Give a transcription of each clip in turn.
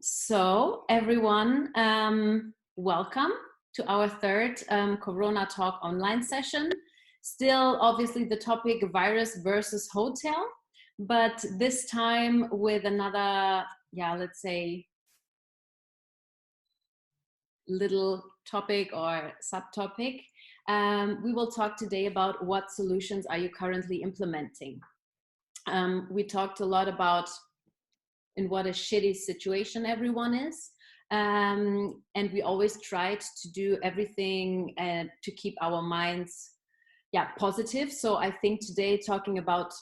So everyone, welcome to our third Corona Talk online session. Still, obviously, the topic virus versus hotel, but this time with another, let's say, little topic or subtopic. We will talk today about what solutions are you currently implementing. We talked a lot about in what a shitty situation everyone is. And we always tried to do everything to keep our minds positive. So I think today talking about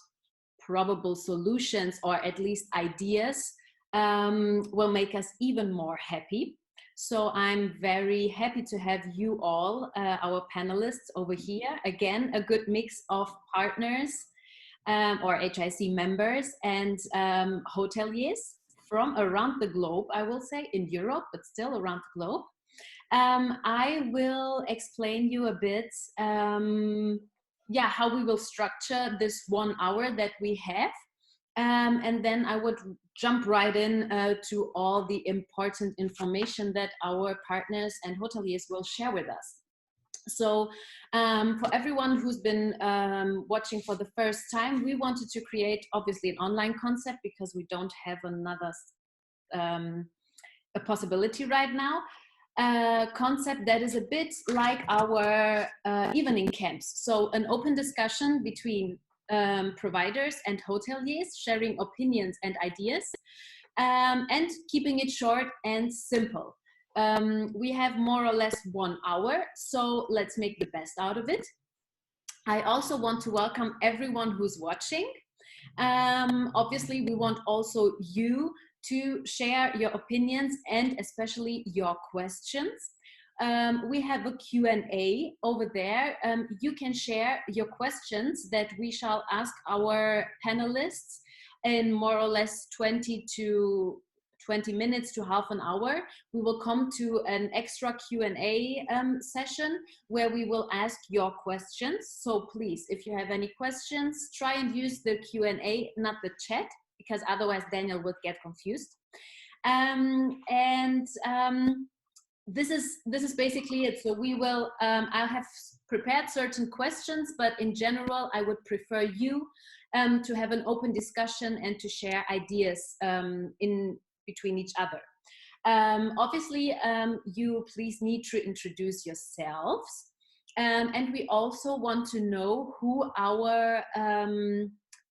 probable solutions or at least ideas will make us even more happy. So I'm very happy to have you all, our panelists over here. Again, a good mix of partners or HIC members and hoteliers from around the globe, I will say, in Europe, but still around the globe. I will explain you a bit, how we will structure this 1 hour that we have. And then I would jump right in to all the important information that our partners and hoteliers will share with us. So for everyone who's been watching for the first time, we wanted to create obviously an online concept because we don't have another a possibility right now. Concept that is a bit like our evening camps. So an open discussion between providers and hoteliers, sharing opinions and ideas, and keeping it short and simple. We have more or less 1 hour, so let's make the best out of it. I also want to welcome everyone who's watching. Obviously, we want also you to share your opinions and especially your questions. We have a Q&A over there. You can share your questions that we shall ask our panelists in more or less 20 minutes to half an hour. We will come to an extra Q&A session where we will ask your questions. So please, if you have any questions, try and use the Q&A, not the chat, because otherwise Daniel would get confused. This is basically it. So we will, I have prepared certain questions, but in general, I would prefer you to have an open discussion and to share ideas in between each other. Obviously, you please need to introduce yourselves. And we also want to know who our,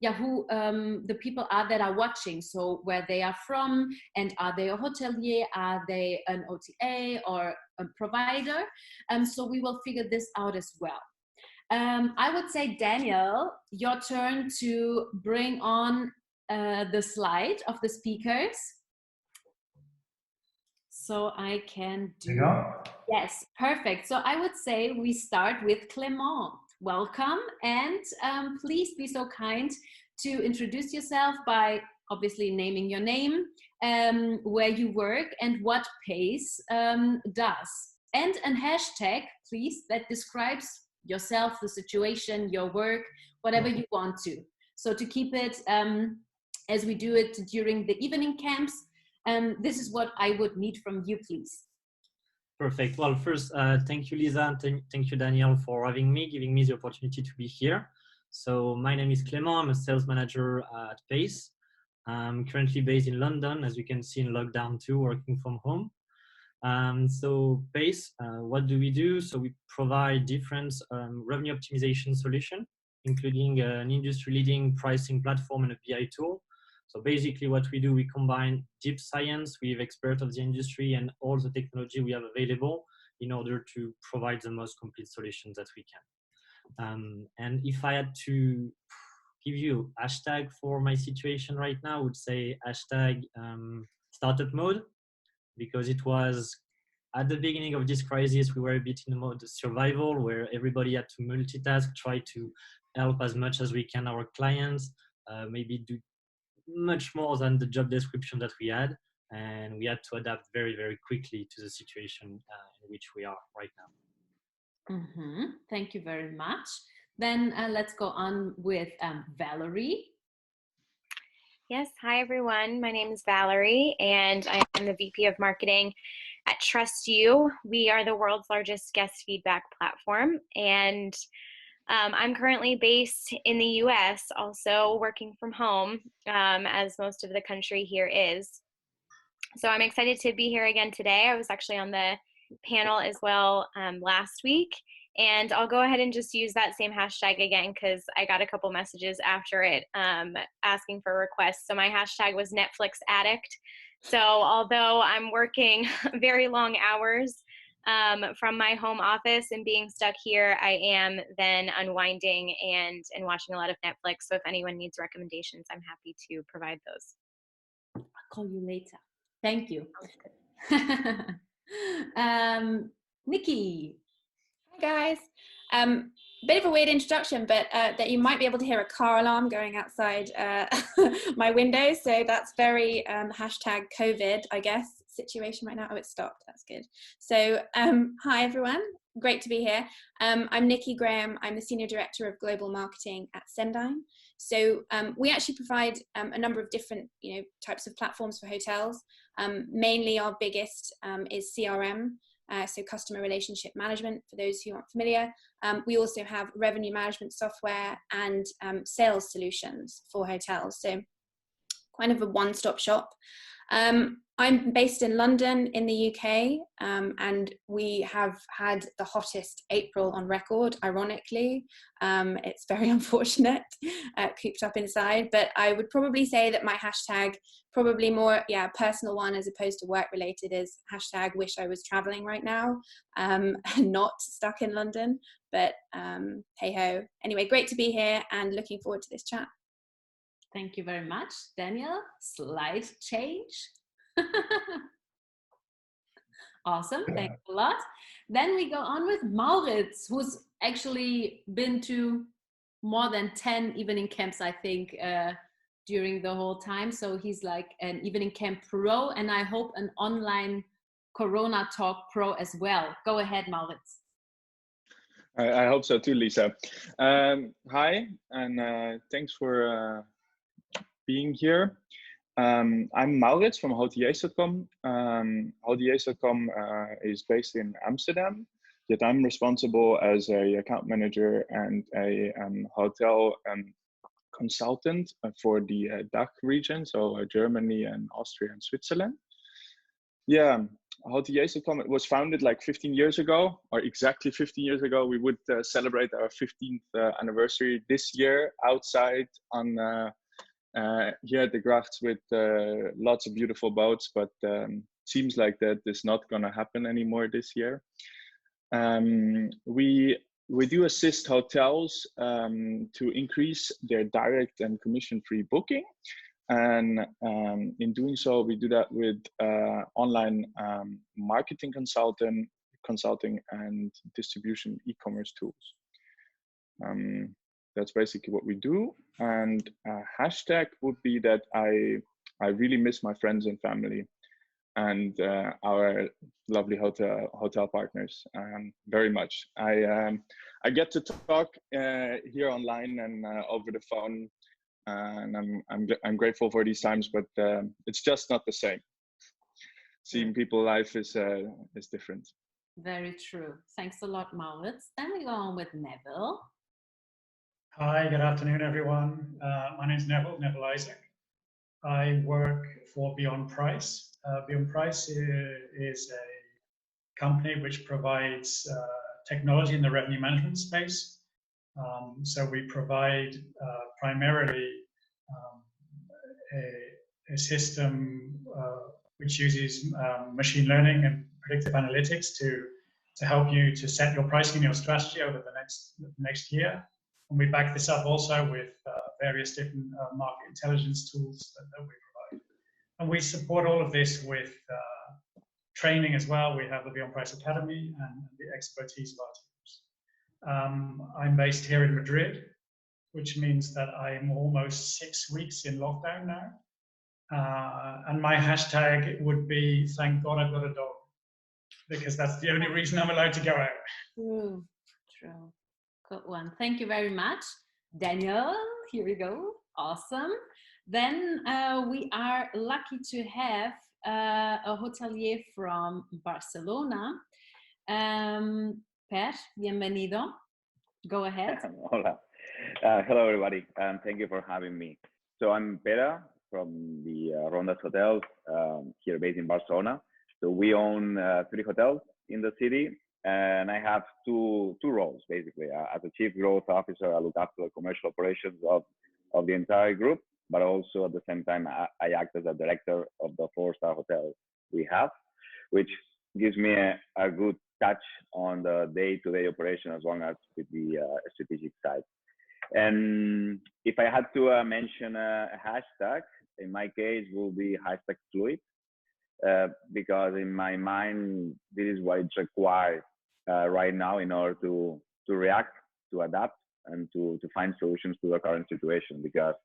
the people are that are watching. So where they are from, and are they a hotelier, are they an OTA or a provider? So we will figure this out as well. I would say, Daniel, your turn to bring on the slide of the speakers. So I can do. Yes, perfect. So I would say we start with Clément. Welcome, and please be so kind to introduce yourself by obviously naming your name, where you work, and what PACE does. And a hashtag, please, that describes yourself, the situation, your work, whatever you want to. So to keep it as we do it during the evening camps, this is what I would need from you, please. Perfect. Well, first, thank you, Lisa, and thank you, Daniel, for having me, giving me the opportunity to be here. So my name is Clément. I'm a sales manager at PACE. I'm currently based in London, as you can see in lockdown 2, working from home. So PACE, what do we do? So we provide different revenue optimization solution, including an industry-leading pricing platform and a BI tool. So basically what we do, we combine deep science with experts of the industry and all the technology we have available in order to provide the most complete solutions that we can. And if I had to give you a hashtag for my situation right now, I would say hashtag startup mode, because it was at the beginning of this crisis, we were a bit in the mode of survival where everybody had to multitask, try to help as much as we can our clients, maybe do much more than the job description that we had, and we had to adapt very, very quickly to the situation in which we are right now. Mm-hmm. Thank you very much. Then let's go on with Valerie. Yes, hi everyone. My name is Valerie, and I am the VP of Marketing at TrustYou. We are the world's largest guest feedback platform, and I'm currently based in the US, also working from home, as most of the country here is. So I'm excited to be here again today. I was actually on the panel as well last week, and I'll go ahead and just use that same hashtag again because I got a couple messages after it asking for requests. So my hashtag was Netflix addict. So although I'm working very long hours from my home office and being stuck here, I am then unwinding and watching a lot of Netflix. So if anyone needs recommendations, I'm happy to provide those. I'll call you later. Thank you. Nikki. Hi guys. Bit of a weird introduction, but that you might be able to hear a car alarm going outside my window. So that's very hashtag COVID, I guess, situation right now. Oh, it stopped. That's good. So hi everyone. Great to be here. I'm Nikki Graham. I'm the Senior Director of Global Marketing at Cendyn. So we actually provide a number of different types of platforms for hotels. Mainly our biggest is CRM. So customer relationship management, for those who aren't familiar. We also have revenue management software and sales solutions for hotels. So kind of a one-stop shop. I'm based in London in the UK, and we have had the hottest April on record, ironically. It's very unfortunate, cooped up inside, but I would probably say that my hashtag, probably more, personal one as opposed to work related, is hashtag wish I was traveling right now, and not stuck in London, but hey ho. Anyway, great to be here and looking forward to this chat. Thank you very much. Daniel, slight change. Awesome, thanks a lot. Then we go on with Maurits, who's actually been to more than 10 evening camps, I think, during the whole time. So he's like an evening camp pro, and I hope an online Corona talk pro as well. Go ahead, Maurits. I hope so too, Lisa. Hi, and thanks for being here. I'm Maurits from Hoteliers.com. Hoteliers.com is based in Amsterdam, yet I'm responsible as a account manager and a hotel consultant for the DACH region, so Germany and Austria and Switzerland. Yeah, Hoteliers.com was founded like 15 years ago, or exactly 15 years ago. We would celebrate our 15th anniversary this year outside on here at the Grachts with lots of beautiful boats, but seems like that is not going to happen anymore this year. We do assist hotels to increase their direct and commission-free booking. And in doing so, we do that with online marketing consulting and distribution e-commerce tools. That's basically what we do. And hashtag would be that I really miss my friends and family and our lovely hotel partners very much. I get to talk here online and over the phone, and I'm grateful for these times, but it's just not the same. Seeing people live is different. Very true. Thanks a lot, Maurits. Then we go on with Neville. Hi, good afternoon, everyone. My name is Neville Isaac. I work for Beonprice. Beonprice is a company which provides technology in the revenue management space. So we provide primarily a system which uses machine learning and predictive analytics to help you to set your pricing and your strategy over the next year. And we back this up also with various different market intelligence tools that we provide. And we support all of this with training as well. We have the Beonprice Academy and the expertise of our teams. I'm based here in Madrid, which means that I'm almost 6 weeks in lockdown now. And my hashtag would be, thank God I've got a dog, because that's the only reason I'm allowed to go out. True. Good one. Thank you very much. Daniel, here we go. Awesome. Then we are lucky to have a hotelier from Barcelona. Pere, bienvenido. Go ahead. Hola. Hello, everybody, and thank you for having me. So I'm Pere from the Ronda hotels here based in Barcelona. So we own 3 hotels in the city, and I have two roles basically. As a chief growth officer, I look after the commercial operations of the entire group, but also at the same time, I act as a director of the 4-star hotel we have, which gives me a good touch on the day-to-day operation as well as with the strategic side. And if I had to mention a hashtag, in my case will be #fluid, because in my mind, this is what it's required right now in order to react, to adapt, and to find solutions to the current situation. Because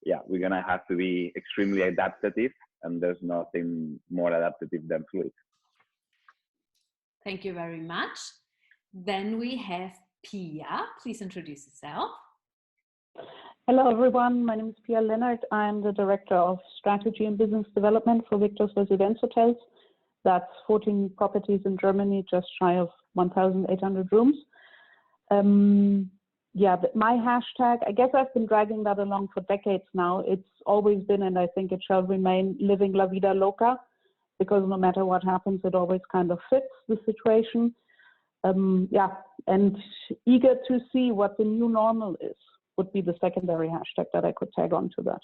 yeah, we're gonna have to be extremely adaptive, and there's nothing more adaptive than fluid. Thank you very much. Then we have Pia. Please introduce yourself. Hello, everyone. My name is Pere Leonard. I'm the Director of Strategy and Business Development for Victor's Residence Hotels. That's 14 properties in Germany, just shy of 1,800 rooms. Yeah, my hashtag, I guess I've been dragging that along for decades now. It's always been, and I think it shall remain, living La Vida Loca, because no matter what happens, it always kind of fits the situation. Yeah, and eager to see what the new normal is would be the secondary hashtag that I could tag on to that.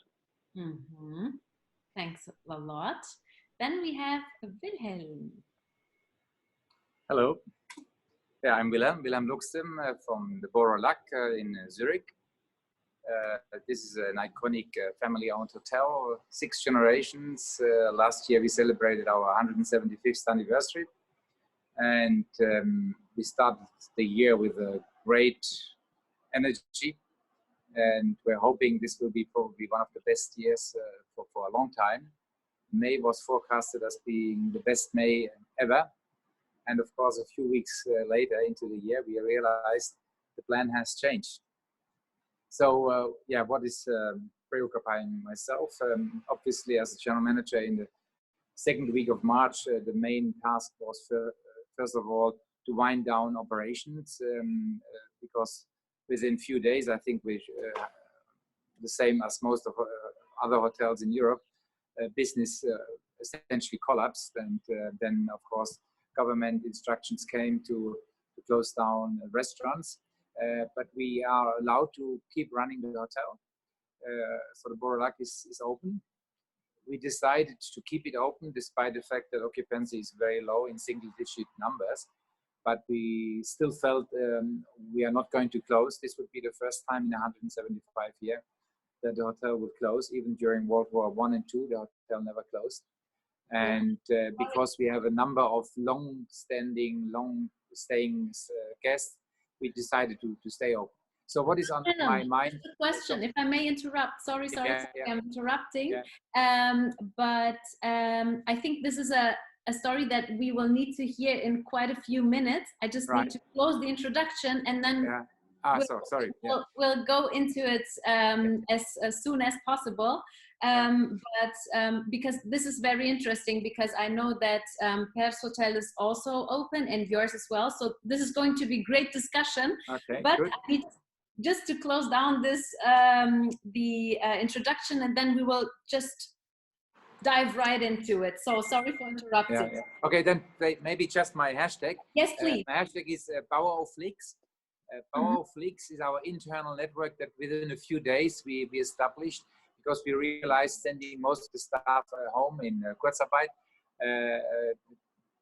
Mm-hmm. Thanks a lot. Then we have Wilhelm. Hello. Yeah, I'm Wilhelm Luxem from the Baur in Zurich. This is an iconic family-owned hotel, 6 generations. Last year we celebrated our 175th anniversary, and we started the year with a great energy, and we're hoping this will be probably one of the best years for a long time. May was forecasted as being the best May ever, and of course a few weeks later into the year we realized the plan has changed. So yeah, what is preoccupying myself? Obviously, as a general manager in the 2nd week of March, the main task was first of all to wind down operations, because within few days, I think we the same as most of other hotels in Europe, business essentially collapsed, and then of course government instructions came to close down restaurants. But we are allowed to keep running the hotel. So the Baur is open. We decided to keep it open despite the fact that occupancy is very low in single-digit numbers. But we still felt we are not going to close. This would be the first time in 175 years that the hotel would close. Even during World War I and II, the hotel never closed. And because we have a number of long-standing, long-staying guests, we decided to stay open. So what is on my mind? Question, if I may interrupt. Sorry, I'm interrupting. Yeah. But I think this is a story that we will need to hear in quite a few minutes. I just need to close the introduction, and then we'll go into it as soon as possible. But because this is very interesting, because I know that Pere's hotel is also open and yours as well. So this is going to be great discussion. Okay, but good. I need just to close down this the introduction, and then we will just dive right into it. So sorry for interrupting. Yeah. Okay, then maybe just my hashtag. Yes, please. My hashtag is Baur auf Flix. Baur auf Flix is our internal network that within a few days we established, because we realized sending most of the staff home in Kurzarbeit.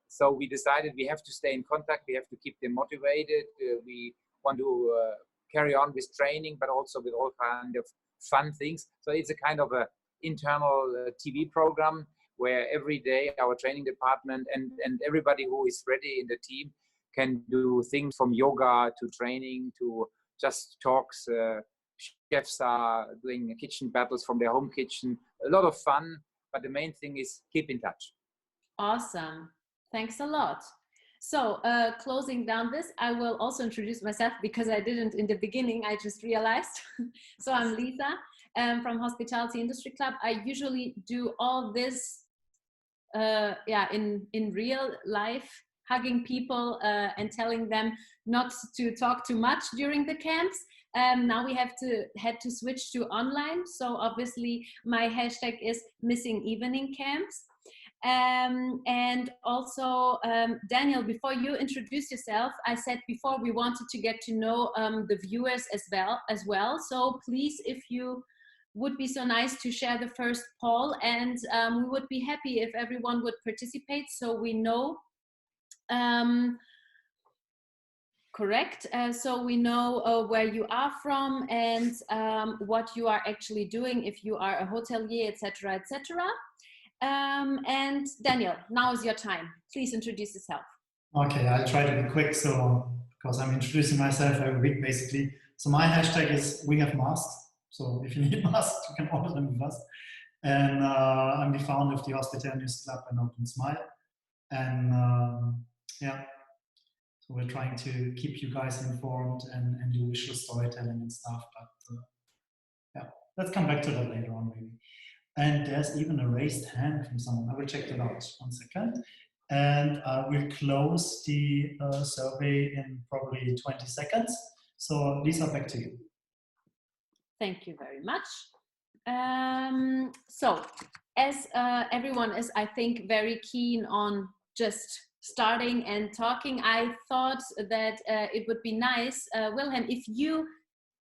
So we decided we have to stay in contact, we have to keep them motivated, we want to carry on with training, but also with all kind of fun things. So it's a kind of a internal TV program where every day our training department and everybody who is ready in the team can do things from yoga to training to just talks. Chefs are doing kitchen battles from their home kitchen. A lot of fun, but the main thing is keep in touch. Awesome. Thanks a lot. So closing down this, I will also introduce myself because I didn't in the beginning, I just realized. So I'm Lisa. from Hospitality Industry Club. I usually do all this in real life, hugging people and telling them not to talk too much during the camps. Now we had to switch to online. So obviously my hashtag is missing evening camps. And also, Daniel, before you introduce yourself, I said before we wanted to get to know the viewers as well. So please, if you would be so nice to share the first poll, and we would be happy if everyone would participate so we know. Correct. So we know where you are from and what you are actually doing, if you are a hotelier, etc., etc. And Daniel, now is your time. Please introduce yourself. Okay, I'll try to be quick. So, because I'm introducing myself every week, basically. So my hashtag is we have masks. So if you need masks, you can order them with us. And I'm the founder of the Hospitaliers Club and Open Smile. And yeah, so we're trying to keep you guys informed and do visual storytelling and stuff. But yeah, let's come back to that later on, maybe. And there's even a raised hand from someone. I will check that out. 1 second. And we'll close the survey in probably 20 seconds. So Lisa, back to you. Thank you very much. So as everyone is, I think, very keen on just starting and talking, I thought that it would be nice, Wilhelm, if you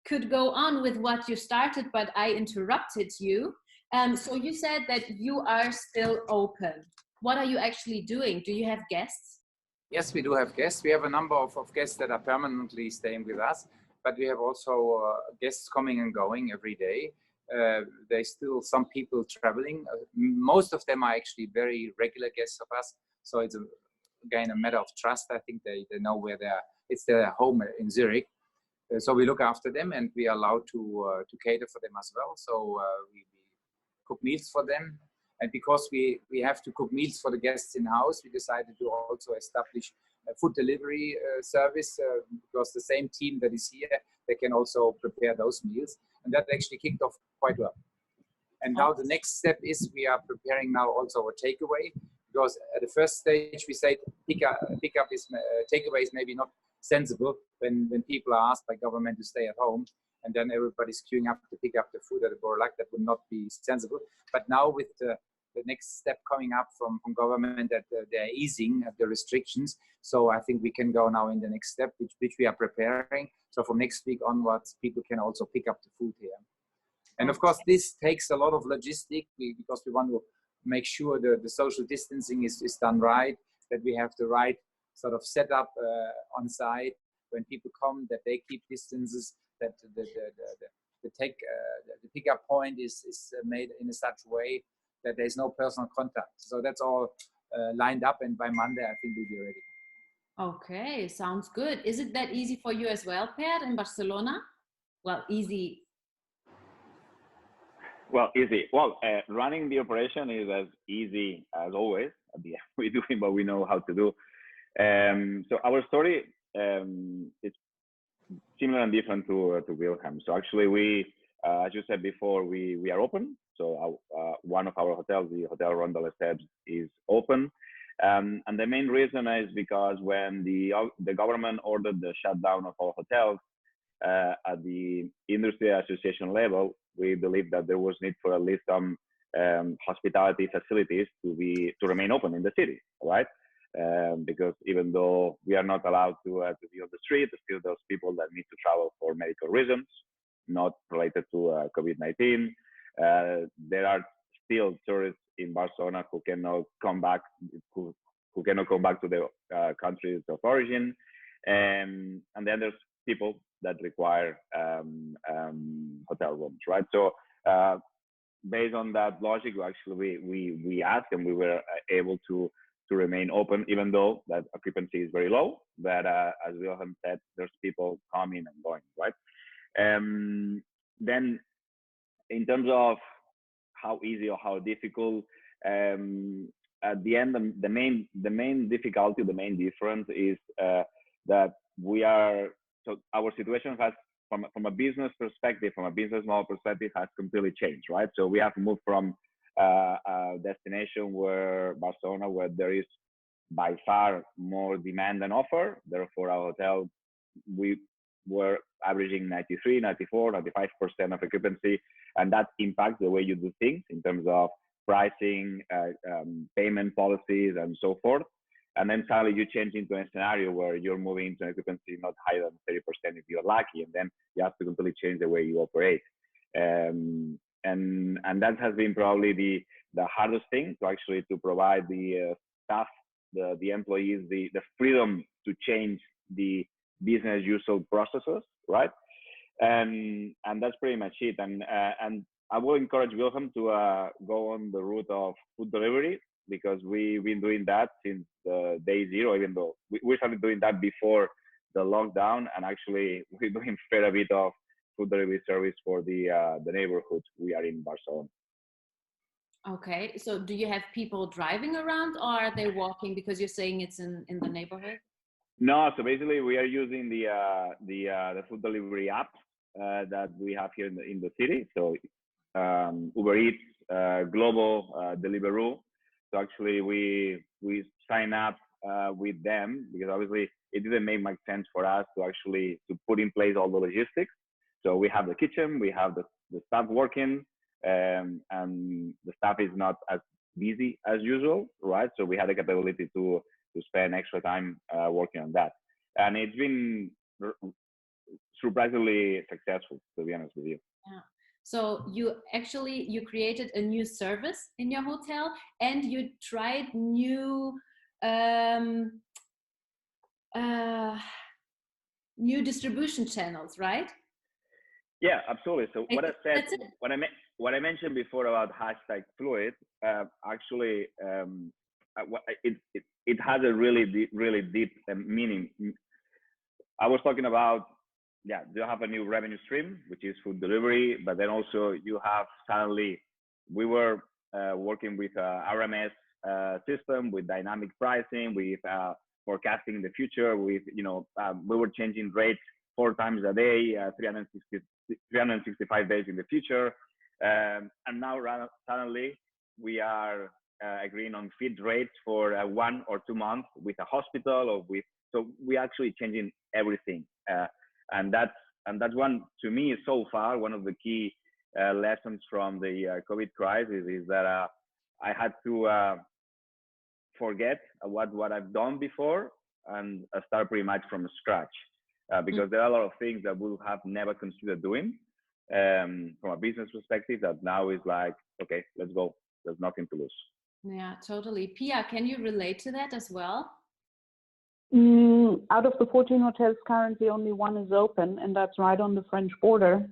could go on with what you started, but I interrupted you. So you said that you are still open. What are you actually doing? Do you have guests? Yes, we do have guests. We have a number of guests that are permanently staying with us, but we have also guests coming and going every day. There's still some people traveling. Most of them are actually very regular guests of us. So it's again a matter of trust. I think they know where they are. It's their home in Zurich. So we look after them and we are allowed to cater for them as well. So we cook meals for them. And because we have to cook meals for the guests in-house, we decided to also establish a food delivery service because the same team that is here, they can also prepare those meals. And that actually kicked off quite well. And now the next step is we are preparing now also a takeaway, because at the first stage we said takeaway is maybe not sensible when people are asked by government to stay at home. And then everybody's queuing up to pick up the food at the Baur, that would not be sensible. But now with the next step coming up from government that they're easing the restrictions, so I think we can go now in the next step, which we are preparing. So from next week onwards, people can also pick up the food here. And of course, this takes a lot of logistics because we want to make sure the social distancing is done right, that we have the right sort of setup on site when people come, that they keep distances, that the pickup point is made in such a way that there's no personal contact. So that's all lined up, and by Monday I think we'll be ready. Okay, sounds good. Is it that easy for you as well, Pere, in Barcelona? Well, easy. Well, easy. Well, running the operation is as easy as always. We're doing what we know how to do. So our story is similar and different to Wilhelm. So actually, we, as you said before, we are open. So one of our hotels, the Hotel Ronda is open. And the main reason is because when the government ordered the shutdown of our hotels at the industry association level, we believe that there was need for at least some hospitality facilities to remain open in the city, right? Because even though we are not allowed to be on the street, still those people that need to travel for medical reasons, not related to COVID-19. There are still tourists in Barcelona who cannot come back, who cannot come back to their countries of origin, and then there's people that require hotel rooms, right? So based on that logic, actually we asked, and we were able to remain open, even though that occupancy is very low. But as Wilhelm said, there's people coming and going, right? Then in terms of how easy or how difficult, at the end, the main difficulty, the main difference is that we are, so our situation has from a business perspective, from a business model perspective, has completely changed, right? So we have moved from a destination where Barcelona, where there is by far more demand than offer. Therefore, our hotel, we were averaging 93, 94, 95% of occupancy, and that impacts the way you do things in terms of pricing, payment policies, and so forth. And then suddenly you change into a scenario where you're moving into an occupancy not higher than 30% if you're lucky, and then you have to completely change the way you operate. And that has been probably the hardest thing to provide the staff, the employees, the freedom to change the business usual processes, right? And that's pretty much it. And I will encourage Wilhelm to go on the route of food delivery, because we've been doing that since day zero, even though we started doing that before the lockdown, and actually we're doing a fair bit of food delivery service for the neighborhood we are in Barcelona. Okay, so do you have people driving around, or are they walking, because you're saying it's in the neighborhood? No, so basically we are using the food delivery app that we have here in the city. So Uber Eats, Global, Deliveroo. So actually we sign up with them, because obviously it didn't make much sense for us to put in place all the logistics. So we have the kitchen, we have the staff working, and the staff is not as busy as usual, right? So we had the capability to spend extra time working on that, and it's been surprisingly successful, to be honest with you. Yeah. So you created a new service in your hotel, and you tried new new distribution channels, right? Yeah, absolutely. So what I said, what I mentioned before about #fluid, actually, it has a really deep meaning. I was talking about, you have a new revenue stream, which is food delivery, but then also you have suddenly, we were working with RMS system, with dynamic pricing, with forecasting the future, with, we were changing rates 4 times a day, 365 days in the future. And now suddenly we are agreeing on feed rates for 1 or 2 months with a hospital, so we're actually changing everything. And that's one, to me, so far, one of the key lessons from the COVID crisis is that I had to forget what I've done before and start pretty much from scratch, because there are a lot of things that we have never considered doing from a business perspective that now is like, okay, let's go. There's nothing to lose. Yeah, totally. Pia, can you relate to that as well? Out of the 14 hotels, currently only 1 is open, and that's right on the French border.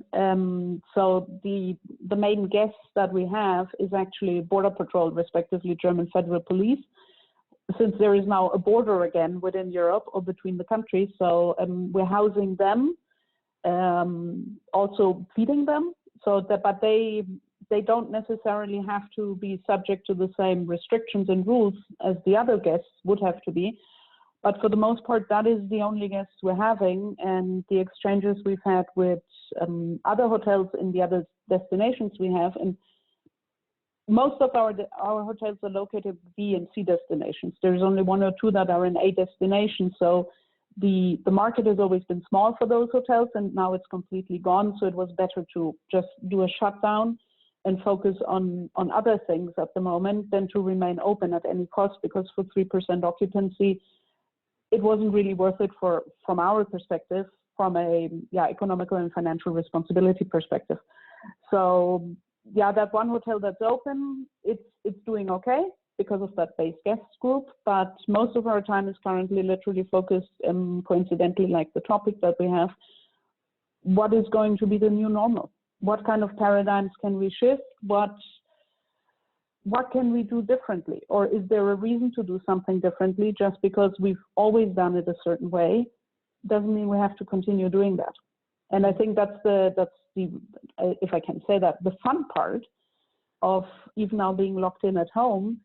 So the main guests that we have is actually Border Patrol, respectively German Federal Police, since there is now a border again within Europe or between the countries. So we're housing them, also feeding them, but they don't necessarily have to be subject to the same restrictions and rules as the other guests would have to be. But for the most part, that is the only guests we're having, and the exchanges we've had with other hotels in the other destinations we have. And most of our hotels are located B and C destinations. There's only 1 or 2 that are in A destinations. So the market has always been small for those hotels, and now it's completely gone. So it was better to just do a shutdown and focus on other things at the moment than to remain open at any cost, because for 3% occupancy, it wasn't really worth it from our perspective, from a economical and financial responsibility perspective. So that 1 hotel that's open, it's doing okay because of that base guest group, but most of our time is currently literally focused, coincidentally, like the topic that we have, what is going to be the new normal? What kind of paradigms can we shift? What can we do differently? Or is there a reason to do something differently? Just because we've always done it a certain way doesn't mean we have to continue doing that. And I think that's the if I can say that, the fun part of even now being locked in at home,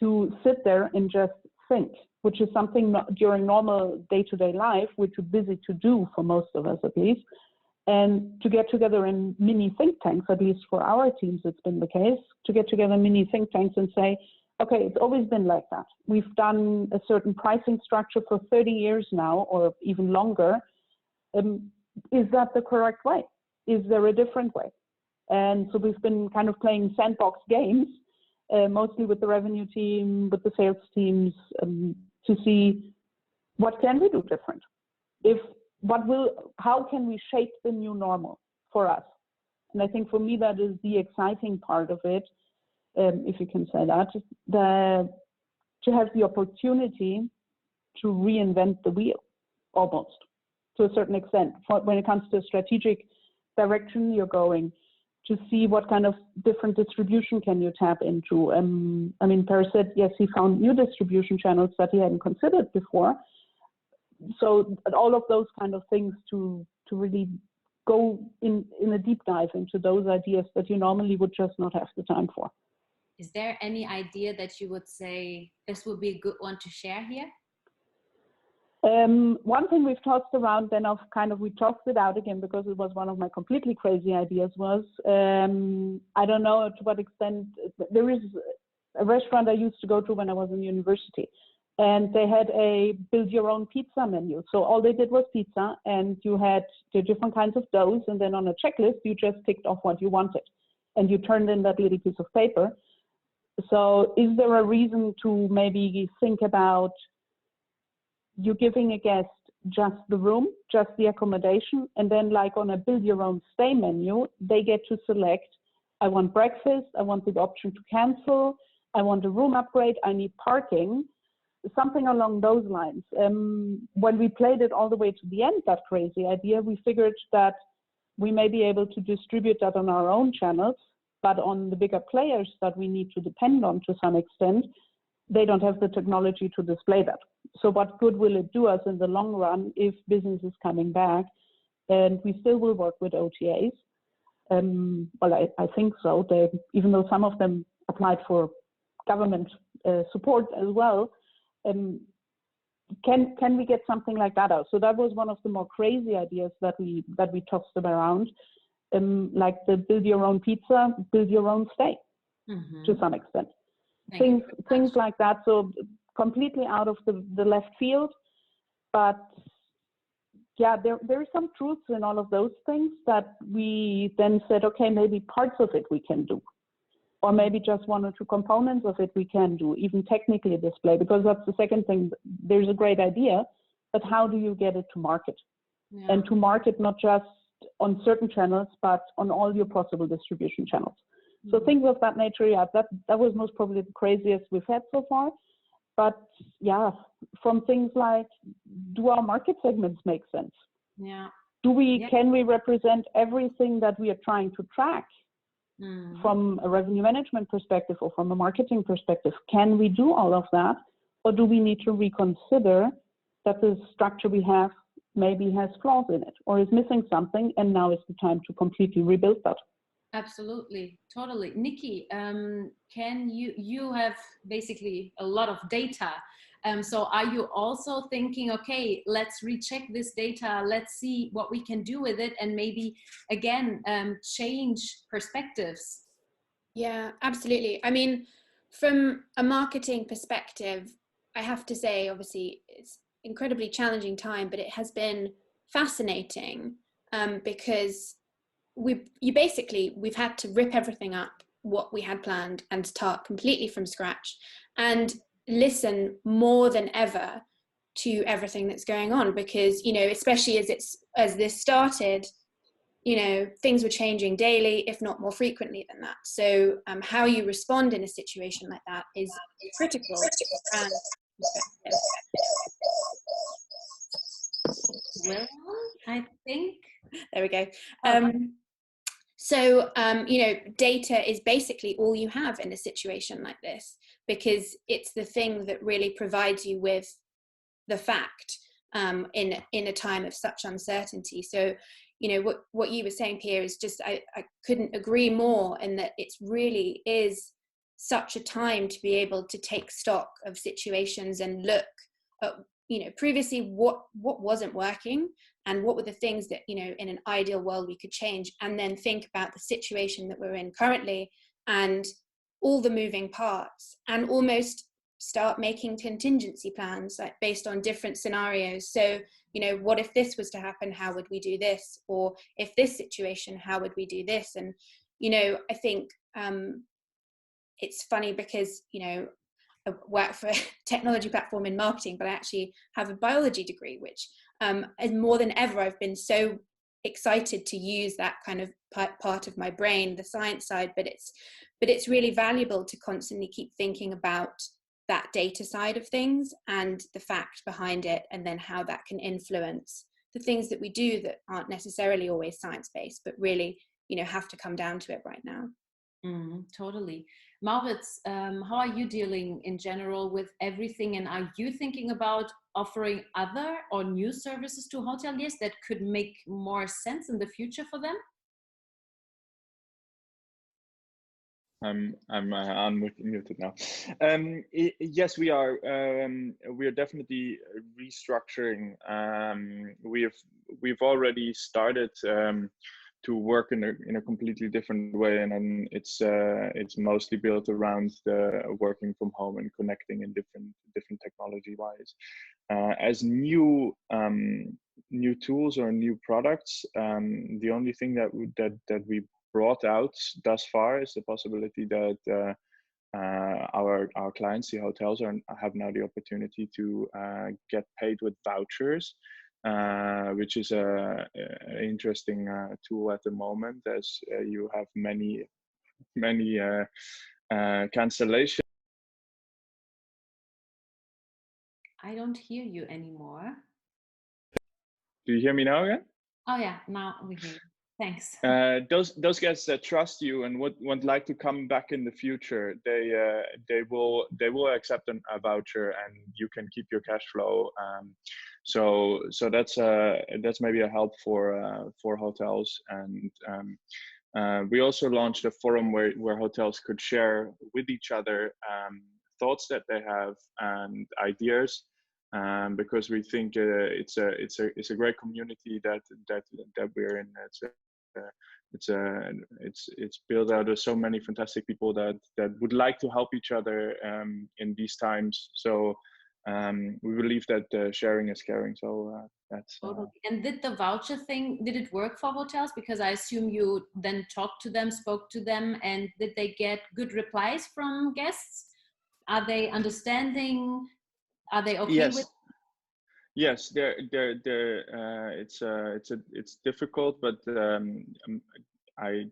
to sit there and just think, which is something during normal day-to-day life we're too busy to do, for most of us at least. and to get together in mini think tanks, at least for our teams, it's been the case, to get together in mini think tanks and say, okay, it's always been like that. We've done a certain pricing structure for 30 years now, or even longer. Is that the correct way? Is there a different way? And so we've been kind of playing sandbox games, mostly with the revenue team, with the sales teams, to see what can we do different? How can we shape the new normal for us? And I think for me, that is the exciting part of it, if you can say that, to have the opportunity to reinvent the wheel, almost, to a certain extent, when it comes to strategic direction you're going, to see what kind of different distribution can you tap into. I mean, Pere said, yes, he found new distribution channels that he hadn't considered before. So all of those kind of things to really go in a deep dive into those ideas that you normally would just not have the time for. Is there any idea that you would say this would be a good one to share here? One thing we've tossed around, then we tossed it out again because it was one of my completely crazy ideas, was, I don't know to what extent, there is a restaurant I used to go to when I was in university, and they had a build your own pizza menu. So all they did was pizza, and you had the different kinds of doughs, and then on a checklist, you just ticked off what you wanted, and you turned in that little piece of paper. So is there a reason to maybe think about you giving a guest just the room, just the accommodation, and then like on a build your own stay menu, they get to select, I want breakfast, I want the option to cancel, I want a room upgrade, I need parking, something along those lines. When we played it all the way to the end, that crazy idea, we figured that we may be able to distribute that on our own channels, but on the bigger players that we need to depend on to some extent, they don't have the technology to display that. So what good will it do us in the long run if business is coming back? And we still will work with OTAs. Well, I think so. Even though some of them applied for government support as well, can we get something like that out? So that was one of the more crazy ideas that we tossed around, like the build your own pizza, build your own stay, to some extent. Things like that. So completely out of the left field, but yeah, there is some truth in all of those things that we then said, okay, maybe parts of it we can do, or maybe just one or two components of it we can do, even technically display, because that's the second thing. There's a great idea, but how do you get it to market? Yeah. And to market not just on certain channels, but on all your possible distribution channels. So things of that nature, yeah, that was most probably the craziest we've had so far. But yeah, from things like, do our market segments make sense? Yeah. Can we represent everything that we are trying to track from a revenue management perspective or from a marketing perspective? Can we do all of that? Or do we need to reconsider that the structure we have maybe has flaws in it or is missing something, and now is the time to completely rebuild that? Absolutely, totally. Nikki, can you have basically a lot of data. So are you also thinking, okay, let's recheck this data, let's see what we can do with it, and maybe again, change perspectives? Yeah, absolutely. I mean, from a marketing perspective, I have to say, obviously, it's incredibly challenging time, but it has been fascinating because we've had to rip everything up, what we had planned, and start completely from scratch and listen more than ever to everything that's going on, because, you know, especially as this started, you know, things were changing daily, if not more frequently than that. So how you respond in a situation like that is critical. And Wilhelm, I think. There we go. So, you know, data is basically all you have in a situation like this, because it's the thing that really provides you with the fact in a time of such uncertainty. So, you know, what you were saying, Pere, is just, I couldn't agree more, in that it's really is such a time to be able to take stock of situations and look at previously what wasn't working and what were the things that, in an ideal world we could change, and then think about the situation that we're in currently and all the moving parts, and almost start making contingency plans, like based on different scenarios. So, what if this was to happen, how would we do this? Or if this situation, how would we do this? And, I think it's funny because, I work for a technology platform in marketing, but I actually have a biology degree, which is more than ever, I've been so excited to use that kind of part of my brain, the science side, but it's really valuable to constantly keep thinking about that data side of things and the fact behind it, and then how that can influence the things that we do that aren't necessarily always science-based, but really, have to come down to it right now. Totally. Maurits, how are you dealing in general with everything? And are you thinking about offering other or new services to hoteliers that could make more sense in the future for them? I'm unmuted now. Yes, we are. We are definitely restructuring. We've already started to work in a completely different way, and then it's mostly built around the working from home and connecting in different technology wise. As new tools or new products, the only thing that we brought out thus far is the possibility that our clients, the hotels, have now the opportunity to get paid with vouchers. Which is an interesting tool at the moment, as you have many cancellations. I don't hear you anymore. Do you hear me now again? Oh yeah, now we hear you. Thanks. Those guests that trust you and would like to come back in the future, they will accept a voucher, and you can keep your cash flow. So that's maybe a help for hotels. And we also launched a forum where hotels could share with each other thoughts that they have and ideas. Because we think it's a great community that we're in. It's built out of so many fantastic people that would like to help each other in these times. So we believe that sharing is caring. So that's. Totally. And did the voucher thing, did it work for hotels? Because I assume you then talked to them, spoke to them, and did they get good replies from guests? Are they understanding? Are they okay with? Yes, it's difficult, but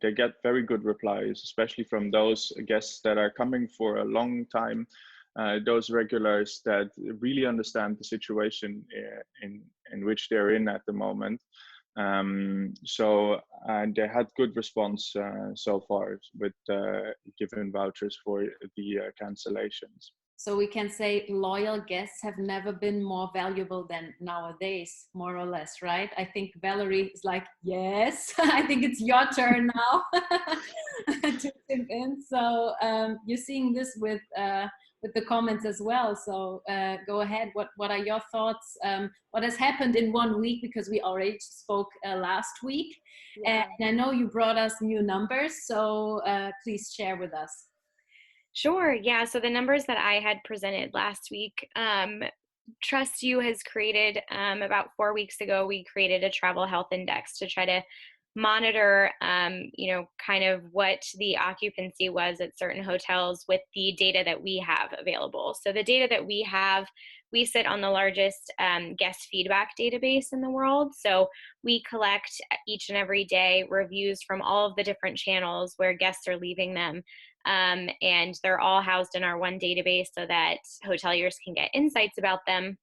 they get very good replies, especially from those guests that are coming for a long time, those regulars that really understand the situation in which they're in at the moment. So they had good response so far with giving vouchers for the cancellations. So we can say loyal guests have never been more valuable than nowadays, more or less, right? I think Valerie is like, yes, I think it's your turn now to chip in. So you're seeing this with the comments as well. So go ahead. What are your thoughts? What has happened in 1 week? Because we already spoke last week. Yeah. And I know you brought us new numbers. So please share with us. Sure. Yeah. So the numbers that I had presented last week, TrustYou has created, about 4 weeks ago, we created a travel health index to try to monitor, kind of what the occupancy was at certain hotels with the data that we have available. So the data that we have, we sit on the largest guest feedback database in the world. So we collect each and every day reviews from all of the different channels where guests are leaving them. And they're all housed in our one database so that hoteliers can get insights about them.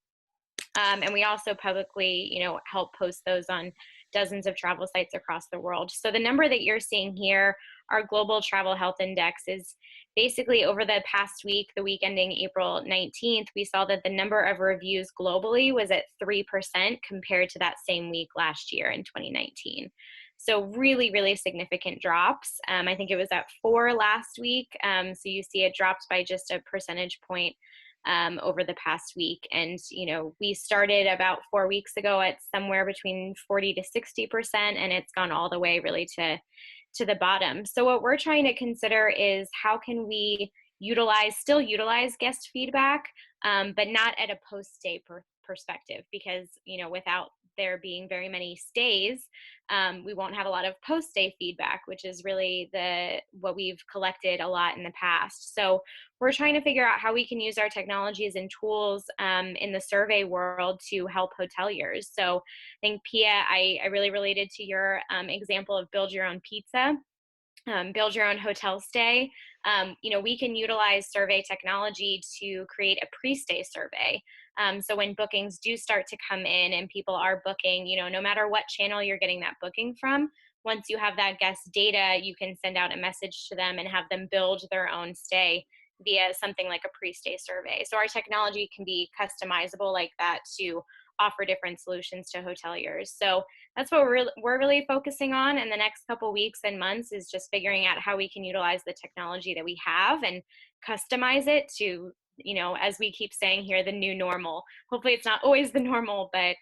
And we also publicly, help post those on dozens of travel sites across the world. So the number that you're seeing here, our global travel health index, is basically over the past week, the week ending April 19th, we saw that the number of reviews globally was at 3% compared to that same week last year in 2019. So really, really significant drops. I think it was at 4 last week. So you see it dropped by just a percentage point over the past week. And, you know, we started about 4 weeks ago at somewhere between 40 to 60%, and it's gone all the way really to the bottom. So what we're trying to consider is how can we still utilize guest feedback, but not at a post-stay perspective, because, you know, without there being very many stays, we won't have a lot of post-stay feedback, which is really what we've collected a lot in the past. So we're trying to figure out how we can use our technologies and tools in the survey world to help hoteliers. So I think, Pia, I really related to your example of build your own pizza. Build your own hotel stay. You know, we can utilize survey technology to create a pre-stay survey. So when bookings do start to come in and people are booking, you know, no matter what channel you're getting that booking from, once you have that guest data, you can send out a message to them and have them build their own stay via something like a pre-stay survey. So our technology can be customizable like that to offer different solutions to hoteliers. So that's what we're really focusing on in the next couple weeks and months, is just figuring out how we can utilize the technology that we have and customize it to, you know, as we keep saying here, the new normal. Hopefully it's not always the normal, but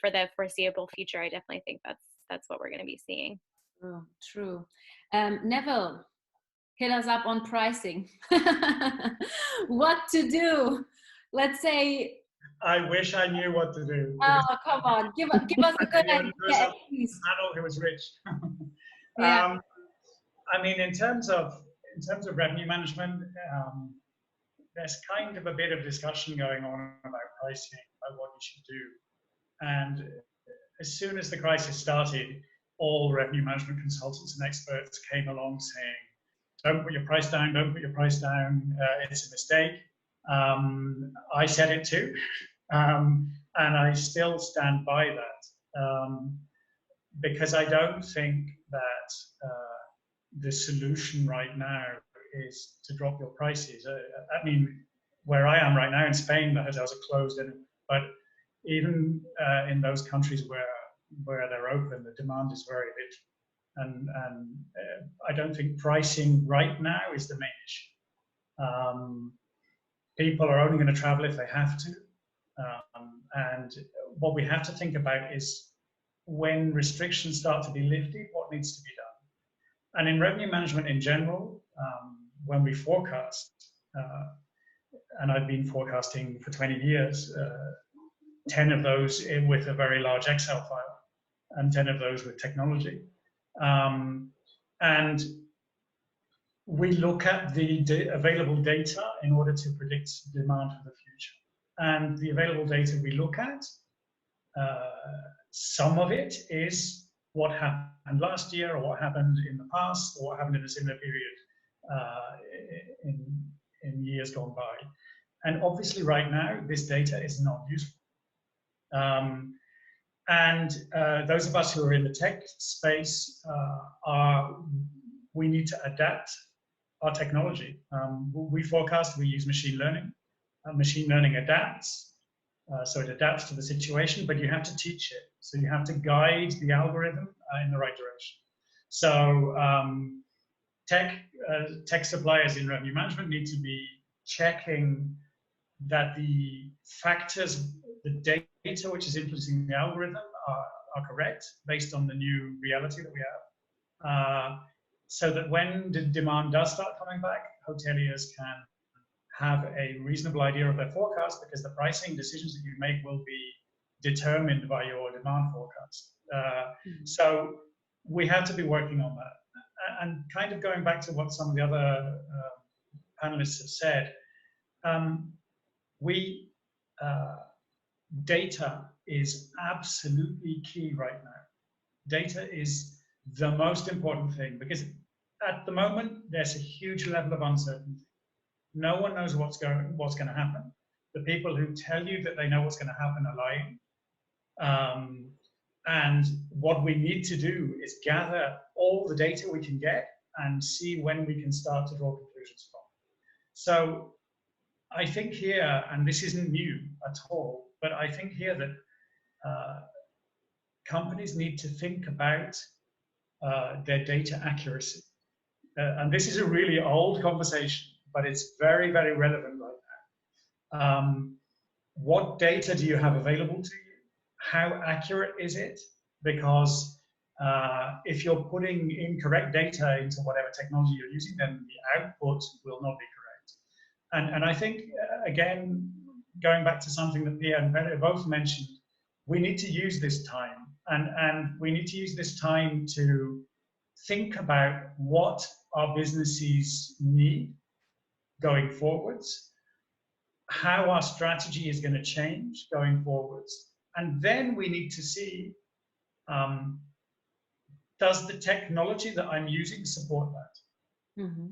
for the foreseeable future, I definitely think that's what we're going to be seeing. Oh, true. Neville, hit us up on pricing. What to do? Let's say. I wish I knew what to do. Oh, come on. Give us a good idea, at least. Panel who was rich. Yeah. I mean, in terms of revenue management, there's kind of a bit of discussion going on about pricing, about what you should do. And as soon as the crisis started, all revenue management consultants and experts came along saying, don't put your price down, don't put your price down, it's a mistake. I said it too. And I still stand by that, because I don't think that the solution right now is to drop your prices. I mean, where I am right now in Spain, the hotels are closed, but even in those countries where they're open, the demand is very big, and I don't think pricing right now is the main issue. People are only going to travel if they have to. And what we have to think about is when restrictions start to be lifted, what needs to be done. And in revenue management in general, when we forecast, and I've been forecasting for 20 years, 10 of those with a very large Excel file, and 10 of those with technology. And we look at the available data in order to predict demand for the future. And the available data we look at, some of it is what happened last year, or what happened in the past, or what happened in a similar period in years gone by. And obviously right now, this data is not useful. Those of us who are in the tech space, we need to adapt our technology. We forecast, we use machine learning. Machine learning adapts, so it adapts to the situation, but you have to teach it. So you have to guide the algorithm in the right direction. So tech suppliers in revenue management need to be checking that the factors, the data which is influencing the algorithm are correct based on the new reality that we have. So that when the demand does start coming back, hoteliers can have a reasonable idea of their forecast, because the pricing decisions that you make will be determined by your demand forecast. So we have to be working on that. And kind of going back to what some of the other panelists have said, data is absolutely key right now. Data is the most important thing, because at the moment, there's a huge level of uncertainty. No one knows what's going to happen. The people who tell you that they know what's going to happen are lying. And what we need to do is gather all the data we can get and see when we can start to draw conclusions from. So I think here, and this isn't new at all, but I think here that companies need to think about their data accuracy. And this is a really old conversation, but it's very, very relevant right what data do you have available to you? How accurate is it? Because if you're putting incorrect data into whatever technology you're using, then the output will not be correct. And I think, again, going back to something that Pere and Pere both mentioned, we need to use this time. And we need to use this time to think about what our businesses need going forwards, how our strategy is going to change going forwards. And then we need to see, does the technology that I'm using support that? Mm-hmm.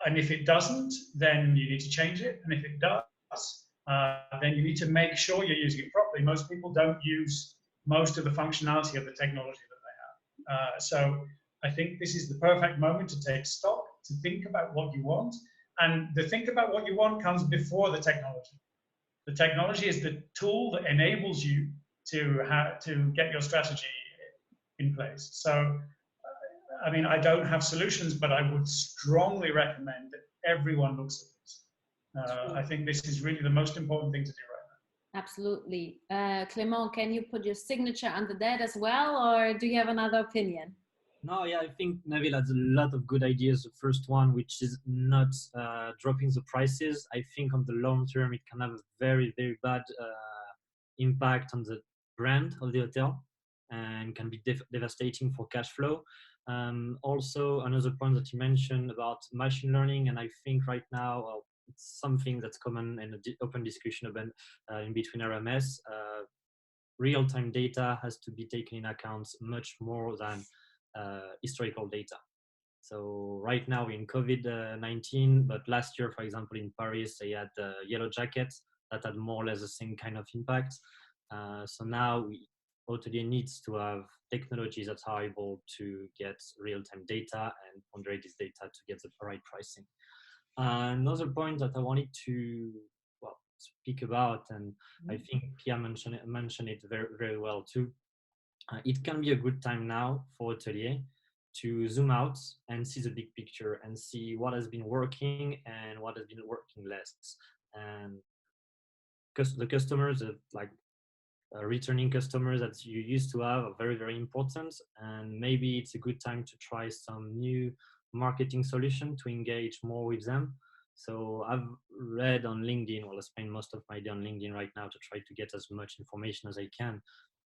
And if it doesn't, then you need to change it. And if it does, then you need to make sure you're using it properly. Most people don't use most of the functionality of the technology that they have. So I think this is the perfect moment to take stock, to think about what you want. And the think about what you want comes before the technology. The technology is the tool that enables you to get your strategy in place. So, I mean, I don't have solutions, but I would strongly recommend that everyone looks at this. I think this is really the most important thing to do right now. Absolutely. Clément, can you put your signature under that as well, or do you have another opinion? No, yeah, I think Neville has a lot of good ideas. The first one, which is not dropping the prices. I think on the long term, it can have a very, very bad impact on the brand of the hotel and can be devastating for cash flow. Also, another point that you mentioned about machine learning, and I think right now it's something that's common in an open discussion about, in between RMS. Real-time data has to be taken in account much more than historical data. So right now in COVID-19, but last year, for example, in Paris, they had yellow jackets that had more or less the same kind of impact. So now Hotelier needs to have technologies that are able to get real-time data and ponderate this data to get the right pricing. Another point that I wanted to speak about, and I think Pere mentioned it very, very well too. It can be a good time now for Hotelier to zoom out and see the big picture and see what has been working and what has been working less. And the customers, returning customers that you used to have, are very, very important. And maybe it's a good time to try some new marketing solution to engage more with them. So I've read on LinkedIn, I spend most of my day on LinkedIn right now to try to get as much information as I can.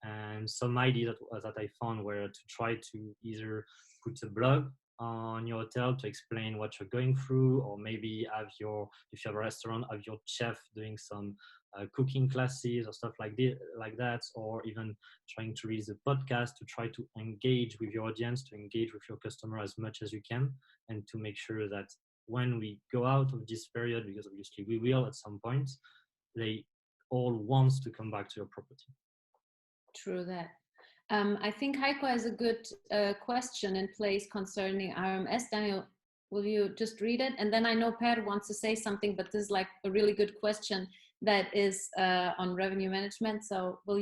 And some ideas that I found were to try to either put a blog on your hotel to explain what you're going through, or maybe have if you have a restaurant, have your chef doing some cooking classes or stuff like that, or even trying to release a podcast to try to engage with your audience, to engage with your customer as much as you can, and to make sure that when we go out of this period, because obviously we will at some point, they all want to come back to your property. True that. I think Heiko has a good question in place concerning RMS. Daniel, will you just read it? And then I know Pere wants to say something, but this is like a really good question that is on revenue management. So do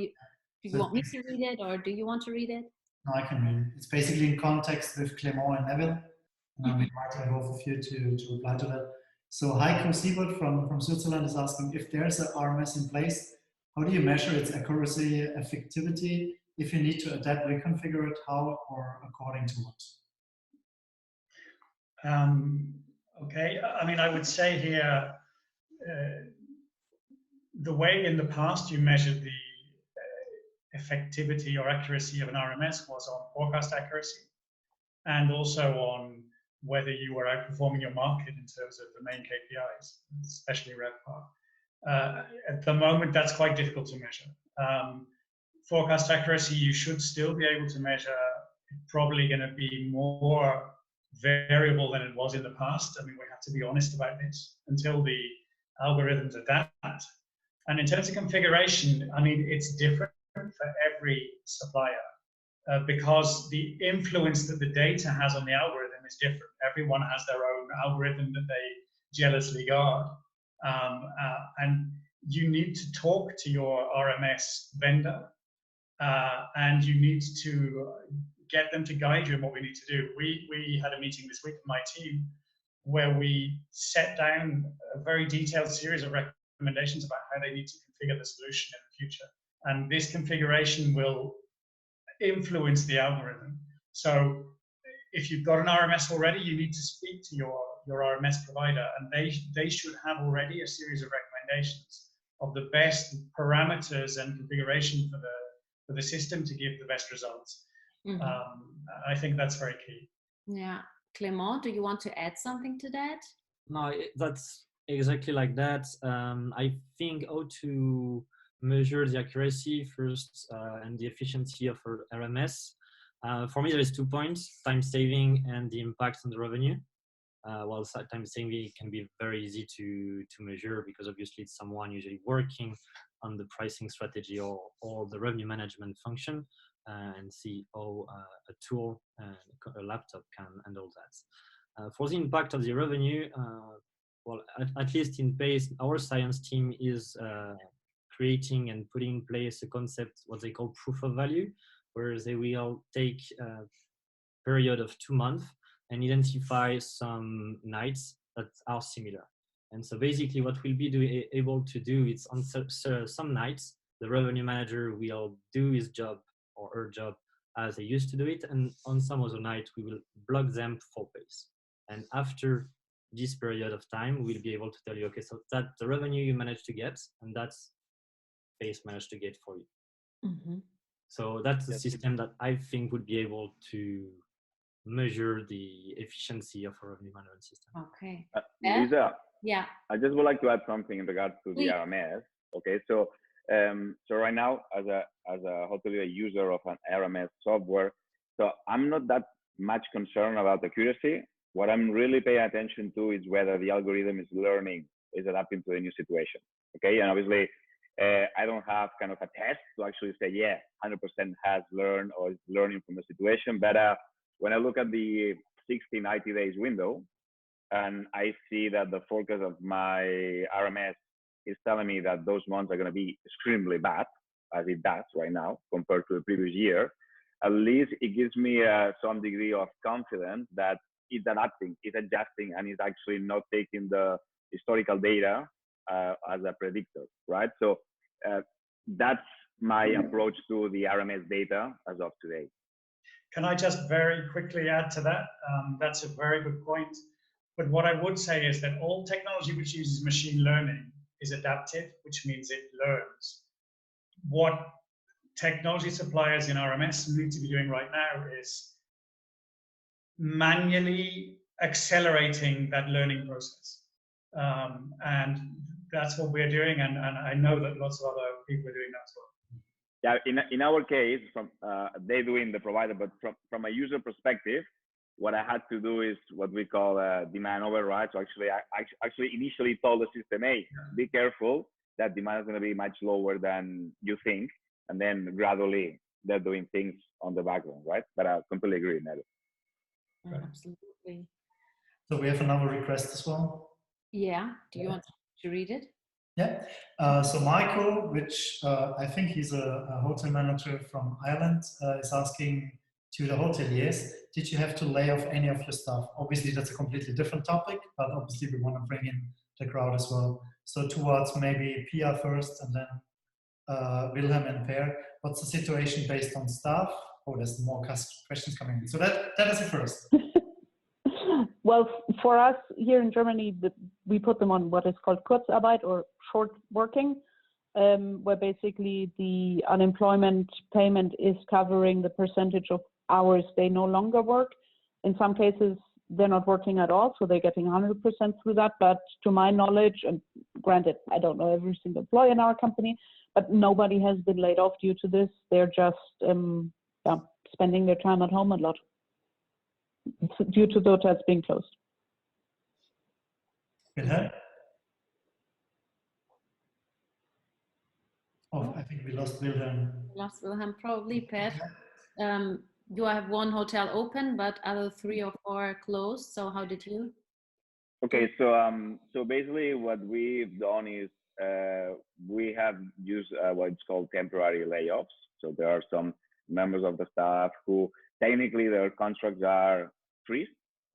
you want me to read it, or do you want to read it? No, I can read it. It's basically in context with Clément and Neville. And I'm inviting both of you to reply to that. So Heiko Siebert from Switzerland is asking, if there's an RMS in place, how do you measure its accuracy, effectivity? If you need to adapt, reconfigure it, how or according to what? Okay, I mean, I would say here, the way in the past you measured the effectivity or accuracy of an RMS was on forecast accuracy, and also on whether you were outperforming your market in terms of the main KPIs, especially RevPAR. At the moment, that's quite difficult to measure. Forecast accuracy, you should still be able to measure. It's probably going to be more variable than it was in the past. I mean, we have to be honest about this until the algorithms adapt. And in terms of configuration, I mean, it's different for every supplier because the influence that the data has on the algorithm is different. Everyone has their own algorithm that they jealously guard. And you need to talk to your RMS vendor and you need to get them to guide you in what we need to do. We had a meeting this week with my team where we set down a very detailed series of recommendations recommendations about how they need to configure the solution in the future. And this configuration will influence the algorithm. So if you've got an RMS already, you need to speak to your RMS provider, and they should have already a series of recommendations of the best parameters and configuration for the system to give the best results. I think that's very key. Yeah. Clément, do you want to add something to that? No, that's exactly like that. I think how to measure the accuracy first and the efficiency of our RMS. For me, there is 2 points: time saving and the impact on the revenue. Well, time saving can be very easy to measure because obviously it's someone usually working on the pricing strategy or the revenue management function, and see how a tool and a laptop can handle that. For the impact of the revenue, well, at least in PACE, our science team is creating and putting in place a concept, what they call proof of value, where they will take a period of 2 months and identify some nights that are similar. And so basically what we'll be able to do is on some nights, the revenue manager will do his job or her job as they used to do it. And on some other night, we will block them for PACE. And after this period of time, we'll be able to tell you, okay, so that's the revenue you managed to get, and that's PACE managed to get for you. So that's the system that I think would be able to measure the efficiency of a revenue management system. Okay. Lisa, yeah. I just would like to add something in regards to the RMS. Okay, so right now, as a hotelier user of an RMS software, so I'm not that much concerned about accuracy. What I'm really paying attention to is whether the algorithm is learning, is adapting to the new situation. Okay, and obviously, I don't have kind of a test to actually say, yeah, 100% has learned or is learning from the situation. But when I look at the 60, 90 days window, and I see that the forecast of my RMS is telling me that those months are going to be extremely bad, as it does right now, compared to the previous year, at least it gives me some degree of confidence that it's adapting, it's adjusting, and it's actually not taking the historical data as a predictor, right? So that's my approach to the RMS data as of today. Can I just very quickly add to that? That's a very good point. But what I would say is that all technology which uses machine learning is adaptive, which means it learns. What technology suppliers in RMS need to be doing right now is manually accelerating that learning process. And that's what we're doing, and I know that lots of other people are doing that as well. Yeah, in our case, they doing the provider, but from a user perspective, what I had to do is what we call demand override. So actually, I actually initially told the system, hey, be careful, that demand is going to be much lower than you think, and then gradually they're doing things on the background, right? But I completely agree, Neville. Absolutely. So we have another request as well. Yeah. Do you want to read it? Yeah. So Michael, which I think he's a hotel manager from Ireland, is asking to the hoteliers, did you have to lay off any of your staff? Obviously, that's a completely different topic, but obviously we want to bring in the crowd as well. So towards maybe Pia first, and then Wilhelm and Pere. What's the situation based on staff? Oh, there's more questions coming in. So that is the first. Well, for us here in Germany, we put them on what is called Kurzarbeit or short working, where basically the unemployment payment is covering the percentage of hours they no longer work. In some cases, they're not working at all, so they're getting 100% through that. But to my knowledge, and granted, I don't know every single employee in our company, but nobody has been laid off due to this. They're just spending their time at home a lot due to the hotels being closed. Wilhelm? Oh, I think we lost Wilhelm. Lost Wilhelm, probably, Pere. You have one hotel open, but other 3 or 4 closed. So how did you? Okay, so basically what we've done is we have used what's called temporary layoffs. So there are some members of the staff who technically their contracts are freeze,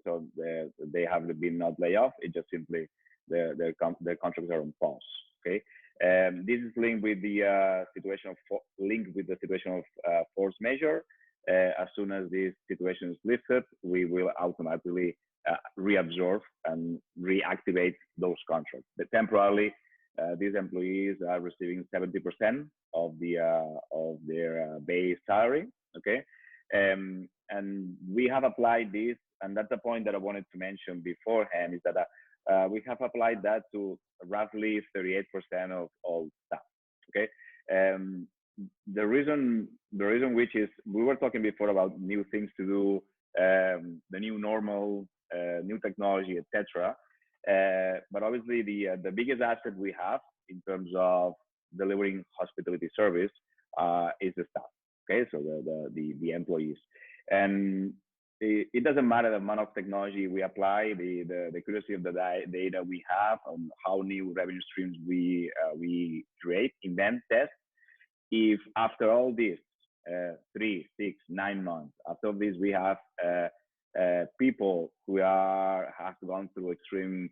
so they have been not laid off. It just simply their contracts are on pause. Okay, this is linked with the situation of force majeure. As soon as this situation is lifted, we will automatically reabsorb and reactivate those contracts. But temporarily, these employees are receiving 70% of their base salary. Okay, and we have applied this, and that's the point that I wanted to mention beforehand, is that we have applied that to roughly 38% of all staff. Okay, the reason which is, we were talking before about new things to do, the new normal, new technology, etc. But obviously the biggest asset we have in terms of delivering hospitality service is the staff. Okay, so the employees, and it doesn't matter the amount of technology we apply, the accuracy of the data we have, on how new revenue streams we create, invent, test. If after all this 3, 6, 9 months after this we have people who have gone through extreme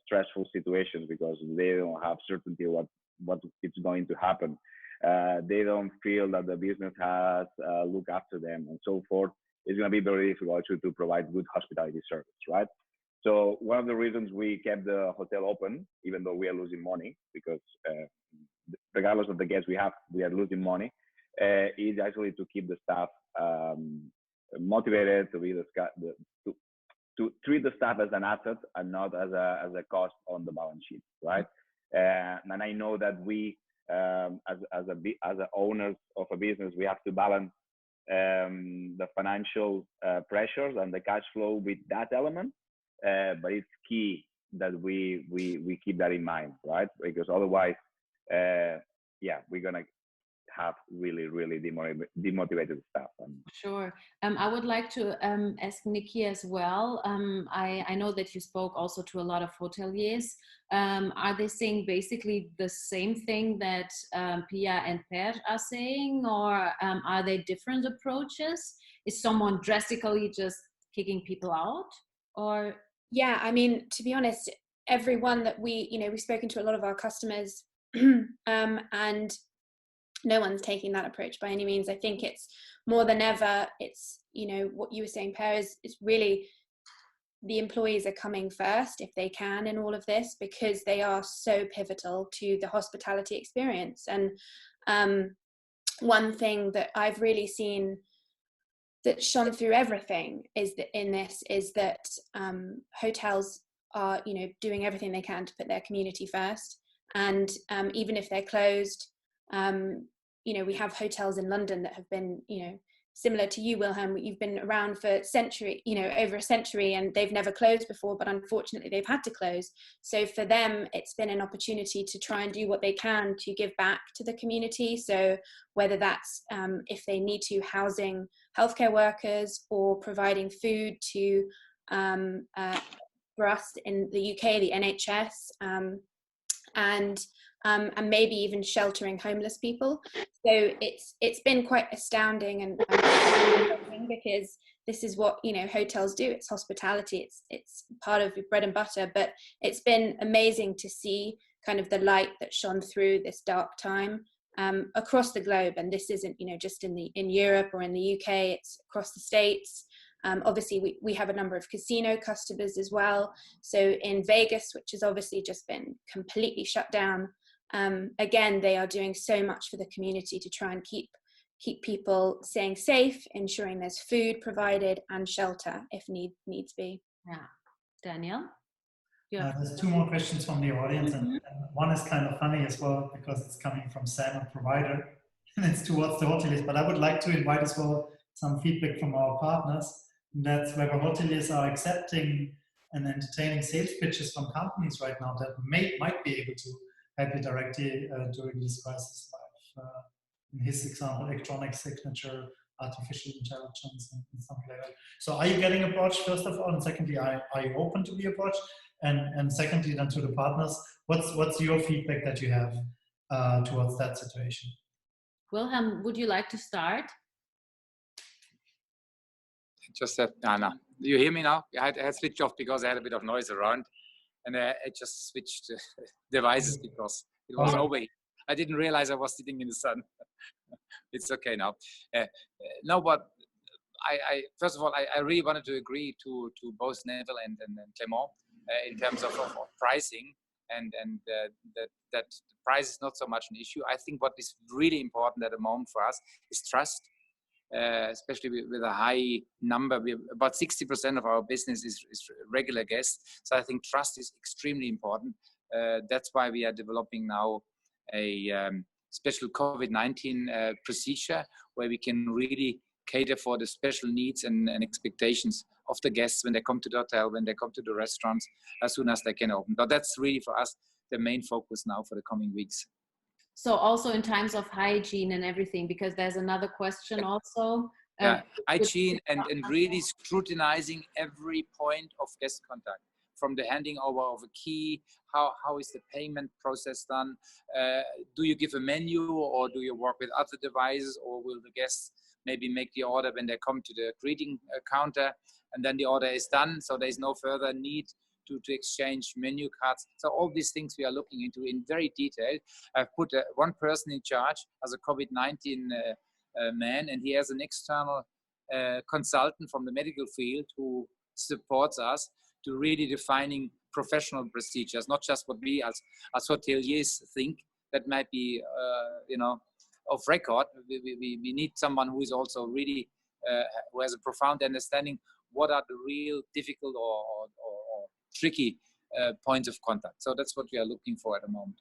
stressful situations because they don't have certainty what it's going to happen, they don't feel that the business has looked after them and so forth, it's going to be very difficult to provide good hospitality service, right? So one of the reasons we kept the hotel open, even though we are losing money, because regardless of the guests we are losing money, is actually to keep the staff motivated, to treat the staff as an asset and not as a cost on the balance sheet, right? And I know that we, as owners of a business, we have to balance the financial pressures and the cash flow with that element, but it's key that we keep that in mind, right? Because otherwise, we're gonna have really demotivated staff. Sure. I would like to ask Nikki as well. I know that you spoke also to a lot of hoteliers. Are they saying basically the same thing that Pia and Pere are saying, or are they different approaches? Is someone drastically just kicking people out, or? Yeah, I mean, to be honest, everyone that we've spoken to a lot of our customers, and no one's taking that approach by any means. I think it's more than ever, it's, what you were saying, Pere, is really the employees are coming first if they can in all of this, because they are so pivotal to the hospitality experience. And one thing that I've really seen that shone through everything is that hotels are, doing everything they can to put their community first. And even if they're closed, we have hotels in London that have been, similar to you, Wilhelm, you've been around for over a century, and they've never closed before, but unfortunately they've had to close. So for them, it's been an opportunity to try and do what they can to give back to the community. So whether that's, if they need to, housing healthcare workers, or providing food to, for us in the UK, the NHS, and maybe even sheltering homeless people. So it's been quite astounding and because this is what hotels do. It's hospitality. It's part of your bread and butter. But it's been amazing to see kind of the light that shone through this dark time across the globe. And this isn't just in Europe or in the UK. It's across the States. Obviously, we have a number of casino customers as well. So in Vegas, which has obviously just been completely shut down, again, they are doing so much for the community to try and keep people staying safe, ensuring there's food provided and shelter if needs be. Yeah, Daniel? There's 2 more questions from the audience, and one is kind of funny as well because it's coming from Sam, a provider, and it's towards the hoteliers. But I would like to invite as well some feedback from our partners. That's whether hoteliers are accepting and entertaining sales pitches from companies right now that might be able to help you directly during this crisis, like in his example, electronic signature, artificial intelligence, and something like that. So are you getting approached, first of all, and secondly, are you open to be approached? And secondly, then to the partners, what's your feedback that you have towards that situation? Wilhelm, would you like to start? Just that, no. Do you hear me now? I had switched off because I had a bit of noise around, and I just switched devices because It was over. I didn't realize I was sitting in the sun. It's okay now. No, but I first of all, I really wanted to agree to both Neville and Clément in terms of pricing, and that the price is not so much an issue. I think what is really important at the moment for us is trust, especially with a high number. About 60% of our business is regular guests. So I think trust is extremely important. That's why we are developing now a special COVID-19 procedure where we can really cater for the special needs and expectations of the guests when they come to the hotel, when they come to the restaurants, as soon as they can open. But that's really for us the main focus now for the coming weeks. So also in times of hygiene and everything, because there's another question also. Hygiene and really scrutinizing every point of guest contact, from the handing over of a key, how is the payment process done? Do you give a menu, or do you work with other devices, or will the guests maybe make the order when they come to the greeting counter, and then the order is done, so there's no further need to exchange menu cards. So all these things we are looking into in very detail. I've put one person in charge as a COVID-19 man, and he has an external consultant from the medical field who supports us to really defining professional procedures, not just what we as hoteliers think that might be, off record. We need someone who is also really, who has a profound understanding what are the real difficult or tricky points of contact. So that's what we are looking for at the moment.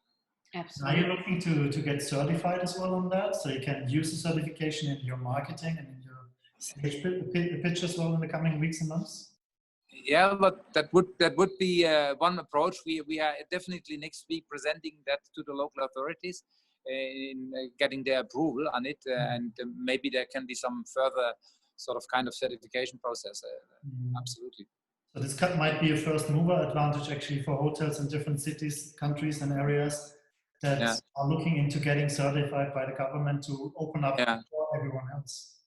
Absolutely. Are you looking to get certified as well on that? So you can use the certification in your marketing and in your stage pitch as well in the coming weeks and months? Yeah, but that would be one approach. We are definitely next week presenting that to the local authorities in getting their approval on it, and maybe there can be some further sort of kind of certification process. Absolutely. So this might be a first mover advantage actually for hotels in different cities, countries and areas that are looking into getting certified by the government to open up for everyone else.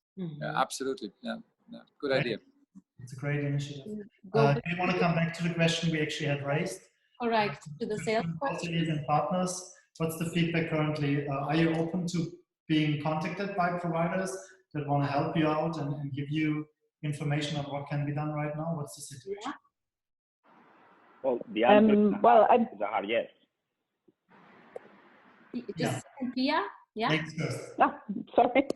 Absolutely. Yeah. Good idea. It's a great initiative. Do you want to come back to the question we actually had raised? Correct. To the sales Hoteliers and partners. What's the feedback currently? Are you open to being contacted by providers that want to help you out and give you information on what can be done right now? What's the situation? Well, the answer is a hard yes. Just Pia? Yeah. Sorry.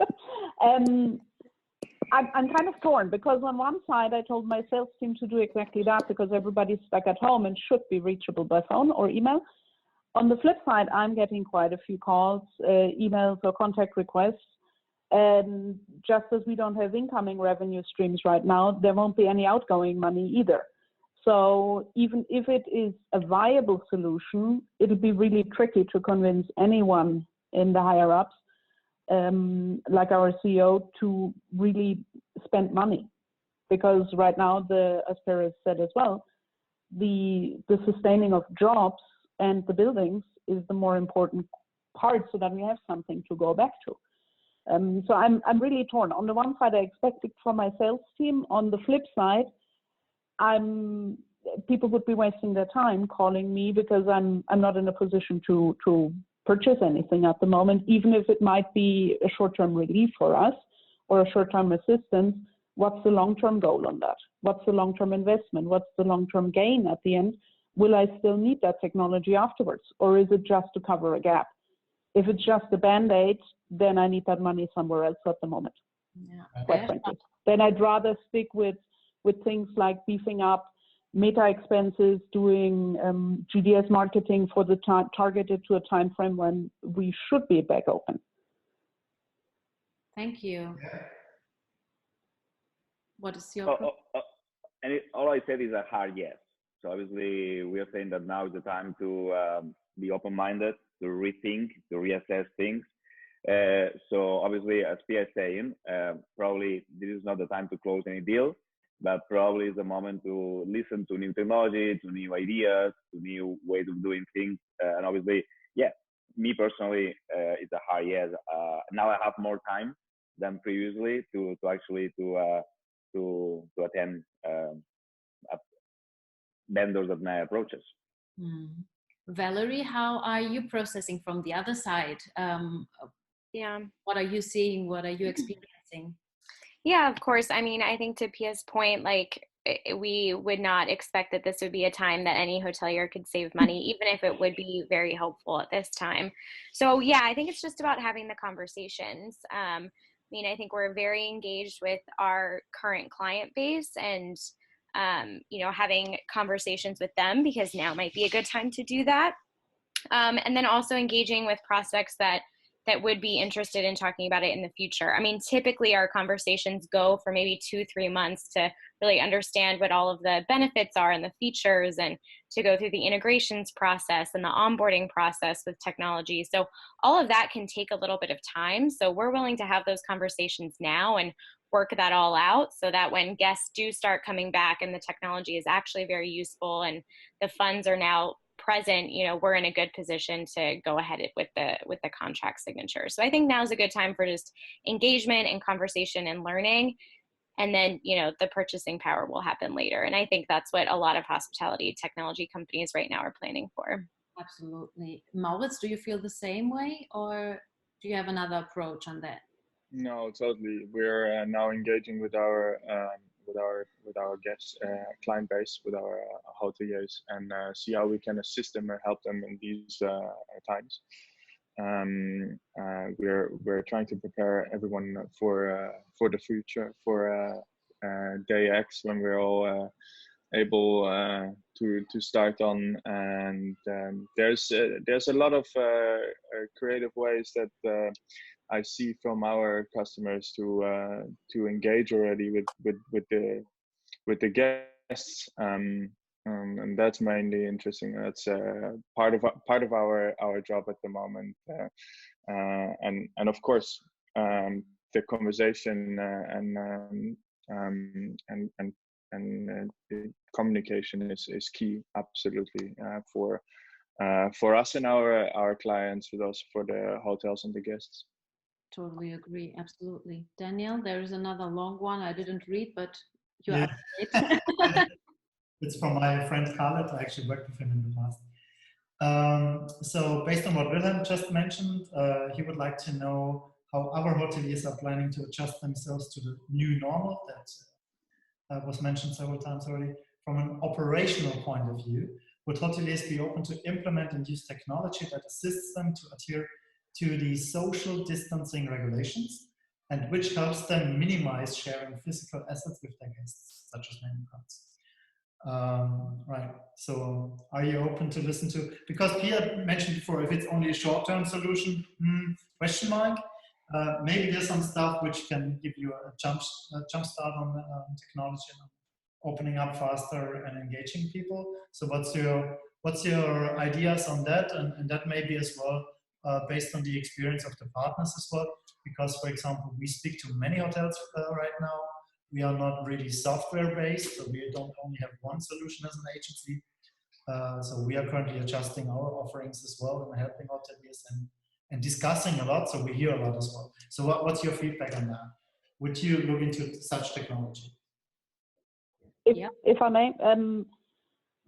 I'm kind of torn because on one side I told my sales team to do exactly that because everybody's stuck at home and should be reachable by phone or email. On the flip side, I'm getting quite a few calls, emails or contact requests. And just as we don't have incoming revenue streams right now, there won't be any outgoing money either. So even if it is a viable solution, it'll be really tricky to convince anyone in the higher ups, like our CEO, to really spend money. Because right now, as Pere said as well, the sustaining of jobs and the buildings is the more important part so that we have something to go back to. So I'm really torn. On the one side, I expect it from my sales team. On the flip side, people would be wasting their time calling me because I'm not in a position to purchase anything at the moment, even if it might be a short-term relief for us or a short-term assistance. What's the long-term goal on that? What's the long-term investment? What's the long-term gain at the end? Will I still need that technology afterwards? Or is it just to cover a gap? If it's just a Band-Aid, then I need that money somewhere else at the moment. Quite frankly. Then I'd rather stick with things like beefing up meta expenses, doing GDS marketing for the targeted to a time frame when we should be back open. Thank you. What is your all I said is a hard yes. So obviously we are saying that now is the time to be open-minded, to rethink, to reassess things. So obviously, as Pia is saying, probably this is not the time to close any deal, but probably is the moment to listen to new technology, to new ideas, to new ways of doing things. And obviously, me personally, it's a hard yes. Now I have more time than previously to actually attend vendors that may approach us. Valerie, how are you processing from the other side? Yeah. What are you seeing? What are you experiencing? Yeah, of course. I mean, I think to Pia's point, like we would not expect that this would be a time that any hotelier could save money, even if it would be very helpful at this time. So yeah, I think it's just about having the conversations. I mean, I think we're very engaged with our current client base and, you know, having conversations with them because now might be a good time to do that. And then also engaging with prospects that would be interested in talking about it in the future. I mean, typically our conversations go for maybe 2-3 months to really understand what all of the benefits are and the features, and to go through the integrations process and the onboarding process with technology. So all of that can take a little bit of time. So we're willing to have those conversations now and work that all out so that when guests do start coming back and the technology is actually very useful and the funds are now present, you know, we're in a good position to go ahead with the contract signature. So I think now is a good time for just engagement and conversation and learning. And then, you know, the purchasing power will happen later. And I think that's what a lot of hospitality technology companies right now are planning for. Absolutely. Maurits, do you feel the same way, or do you have another approach on that? No, totally. We're now engaging with our guests, client base, with our hoteliers, and see how we can assist them and help them in these times. We're trying to prepare everyone for the future, for day X, when we're all able to start on. And there's a lot of creative ways that I see from our customers to engage already with the guests, and that's mainly interesting. That's part of our job at the moment, and of course the conversation and the communication is key, absolutely, for us and our clients, but also for the hotels and the guests. Totally agree. Absolutely. Daniel, there is another long one I didn't read, but you're Yeah. up to date. It's from my friend Khaled. I actually worked with him in the past. So based on what Wilhelm just mentioned, he would like to know how our hoteliers are planning to adjust themselves to the new normal that was mentioned several times already. From an operational point of view, would hoteliers be open to implement and use technology that assists them to adhere to the social distancing regulations, and which helps them minimize sharing physical assets with their guests, such as menu cards? Right. So are you open to listen to, because Pia mentioned before, if it's only a short-term solution, question mark. Maybe there's some stuff which can give you a jump start on technology and opening up faster and engaging people. So what's your ideas on that? And that may be as well based on the experience of the partners as well, because for example, we speak to many hotels right now. We are not really software based, so we don't only have one solution as an agency. So we are currently adjusting our offerings as well and helping hoteliers and discussing a lot. So we hear a lot as well. So what's your feedback on that? Would you look into such technology? If I may,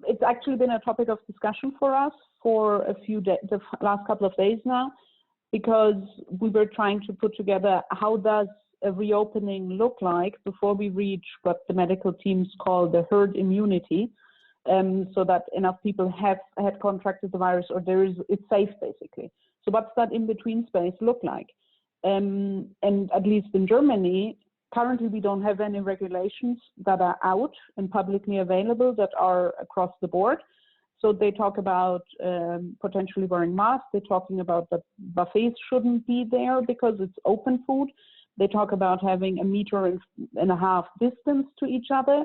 it's actually been a topic of discussion for us for the last couple of days now, because we were trying to put together how does a reopening look like before we reach what the medical teams call the herd immunity, so that enough people have had contracted the virus, or it's safe basically. So what's that in between space look like? And at least in Germany, currently we don't have any regulations that are out and publicly available that are across the board. So they talk about potentially wearing masks. They're talking about that buffets shouldn't be there because it's open food. They talk about having 1.5 meters distance to each other,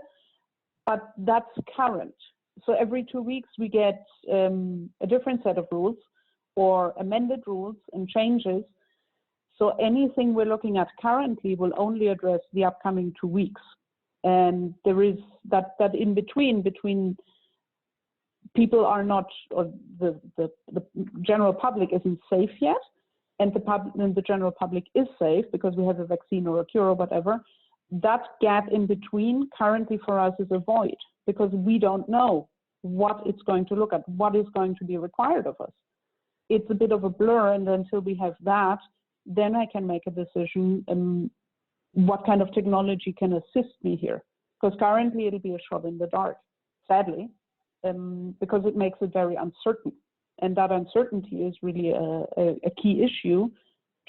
but that's current. So every 2 weeks we get a different set of rules or amended rules and changes. So anything we're looking at currently will only address the upcoming 2 weeks. And there is that in between people are not, or the general public isn't safe yet, and the general public is safe because we have a vaccine or a cure or whatever. That gap in between currently for us is a void, because we don't know what it's going to look at, what is going to be required of us. It's a bit of a blur, and until we have that, then I can make a decision what kind of technology can assist me here. Because currently it'll be a shot in the dark, sadly, because it makes it very uncertain. And that uncertainty is really a key issue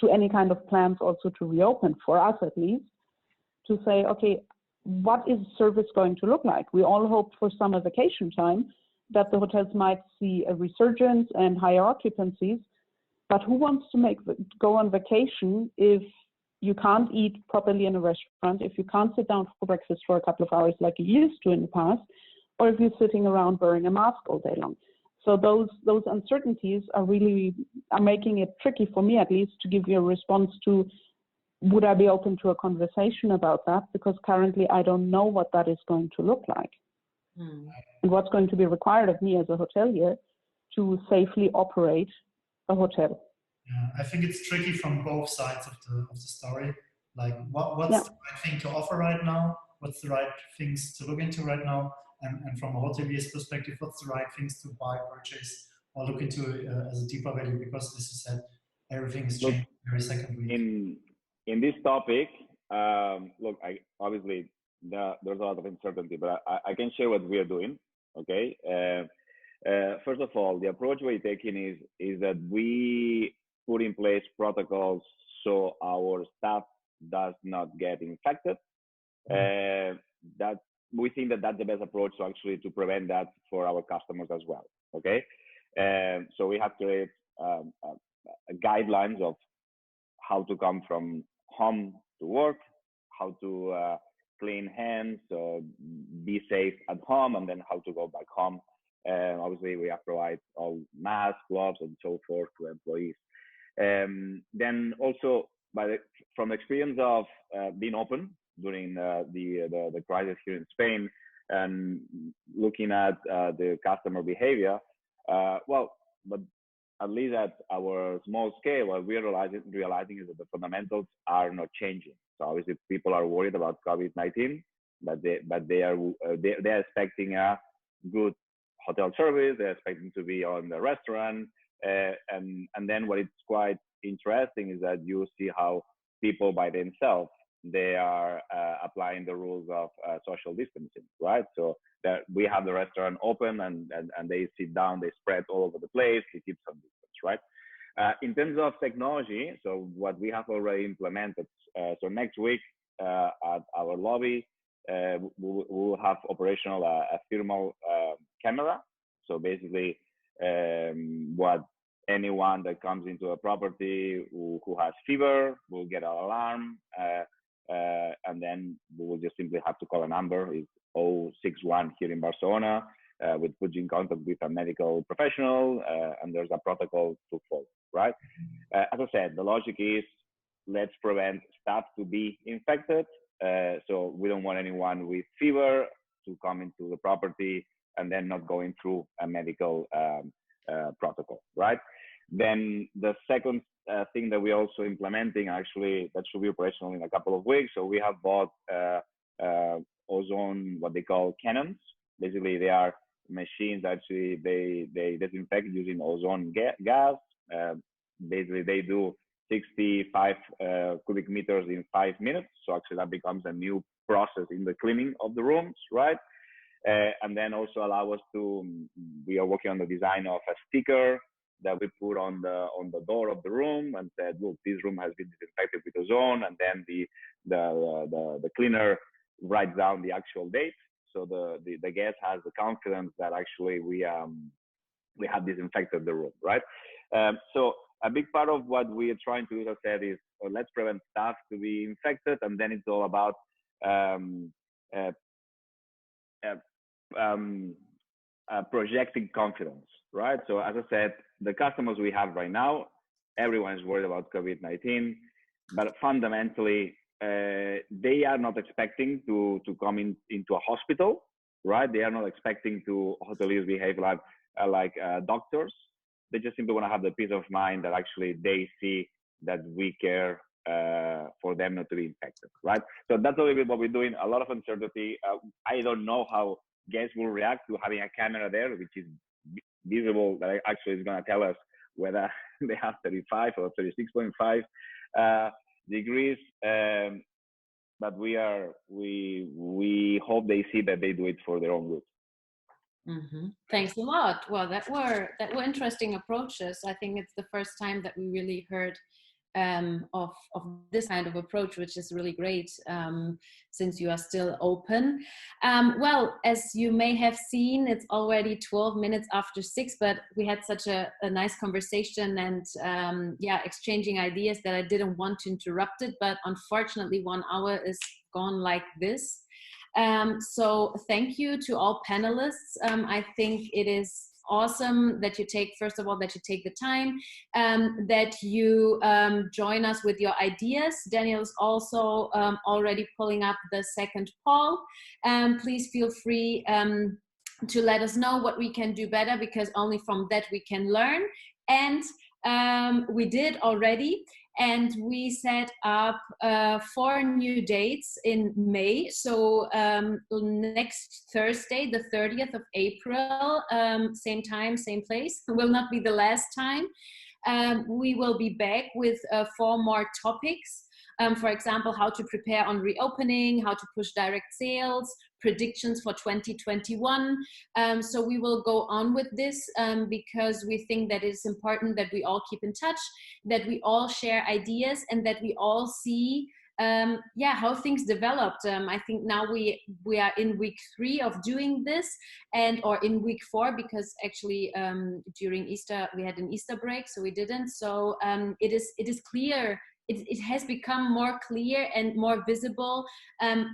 to any kind of plans also to reopen, for us at least, to say, okay, what is service going to look like? We all hoped for summer vacation time that the hotels might see a resurgence and higher occupancies, but who wants to go on vacation if you can't eat properly in a restaurant, if you can't sit down for breakfast for a couple of hours like you used to in the past, or if you're sitting around wearing a mask all day long? So those uncertainties are making it tricky for me, at least, to give you a response to, would I be open to a conversation about that? Because currently I don't know what that is going to look like. And what's going to be required of me as a hotelier to safely operate a hotel. Yeah, I think it's tricky from both sides of the story. Like, what's the right thing to offer right now? What's the right things to look into right now? And from a hotelier's perspective, what's the right things to buy, purchase, or look into as a deeper value? Because, as you said, everything is changing every second week. In this topic, look, obviously there's a lot of uncertainty, but I can share what we are doing. Okay. First of all, the approach we're taking is that we put in place protocols so our staff does not get infected. That we think that that's the best approach to prevent that for our customers as well. Okay, so we have created guidelines of how to come from home to work, how to clean hands, be safe at home, and then how to go back home. Obviously, we have provided all masks, gloves, and so forth to employees. Then also, from the experience of being open during the crisis here in Spain and looking at the customer behavior, but at least at our small scale, what we're realizing is that the fundamentals are not changing. So obviously, people are worried about COVID-19, but they are expecting a good hotel service. They're expecting to be on the restaurant, and then what is quite interesting is that you see how people by themselves, they are applying the rules of social distancing, right? So that we have the restaurant open and they sit down, they spread all over the place, they keep some distance, right? In terms of technology, so what we have already implemented, so next week at our lobby, we'll have operational a thermal camera. So basically, what anyone that comes into a property who has fever will get an alarm, and then we will just simply have to call a number. It's 061 here in Barcelona. We put you in contact with a medical professional, and there's a protocol to follow, right? As I said, the logic is let's prevent staff to be infected. So we don't want anyone with fever to come into the property and then not going through a medical protocol, right? Then the second thing that we're also implementing, actually, that should be operational in a couple of weeks. So we have bought ozone, what they call cannons. Basically, they are machines, actually, they disinfect using ozone gas. Basically, they do 65 cubic meters in 5 minutes. So actually, that becomes a new process in the cleaning of the rooms, right? And then also allow us we are working on the design of a sticker that we put on the door of the room and said, look, this room has been disinfected with ozone, and then the cleaner writes down the actual date, so the guest has the confidence that actually we have disinfected the room, right? So a big part of what we are trying to do, as I said, is let's prevent staff to be infected, and then it's all about projecting confidence, right? So as I said, the customers we have right now, everyone is worried about COVID-19, but fundamentally, they are not expecting to come into a hospital, right? They are not expecting hoteliers behave like doctors. They just simply want to have the peace of mind that actually they see that we care for them not to be infected, right? So that's a little bit what we're doing. A lot of uncertainty. I don't know how guests will react to having a camera there, which is visible, that actually is going to tell us whether they have 35 or 36.5 degrees. But we hope they see that they do it for their own good. Mm-hmm. Thanks a lot. Well, that were interesting approaches. I think it's the first time that we really heard of this kind of approach, which is really great, since you are still open. Well, as you may have seen, it's already 12 minutes after 6, but we had such a nice conversation and yeah, exchanging ideas that I didn't want to interrupt it, but unfortunately 1 hour is gone like this. So thank you to all panelists. I think it is awesome that you take, first of all, that you take the time, that you join us with your ideas. Daniel is also already pulling up the second poll. Please feel free to let us know what we can do better, because only from that we can learn. And we did already. And we set up 4 new dates in May. So next Thursday, the 30th of April, same time, same place, will not be the last time. We will be back with 4 more topics. For example, how to prepare on reopening, how to push direct sales, predictions for 2021. So we will go on with this because we think that it's important that we all keep in touch, that we all share ideas, and that we all see yeah, how things developed. I think now we are in week 3 of doing this, or in week 4, because actually during Easter we had an Easter break, so we didn't. So it is clear. It has become more clear and more visible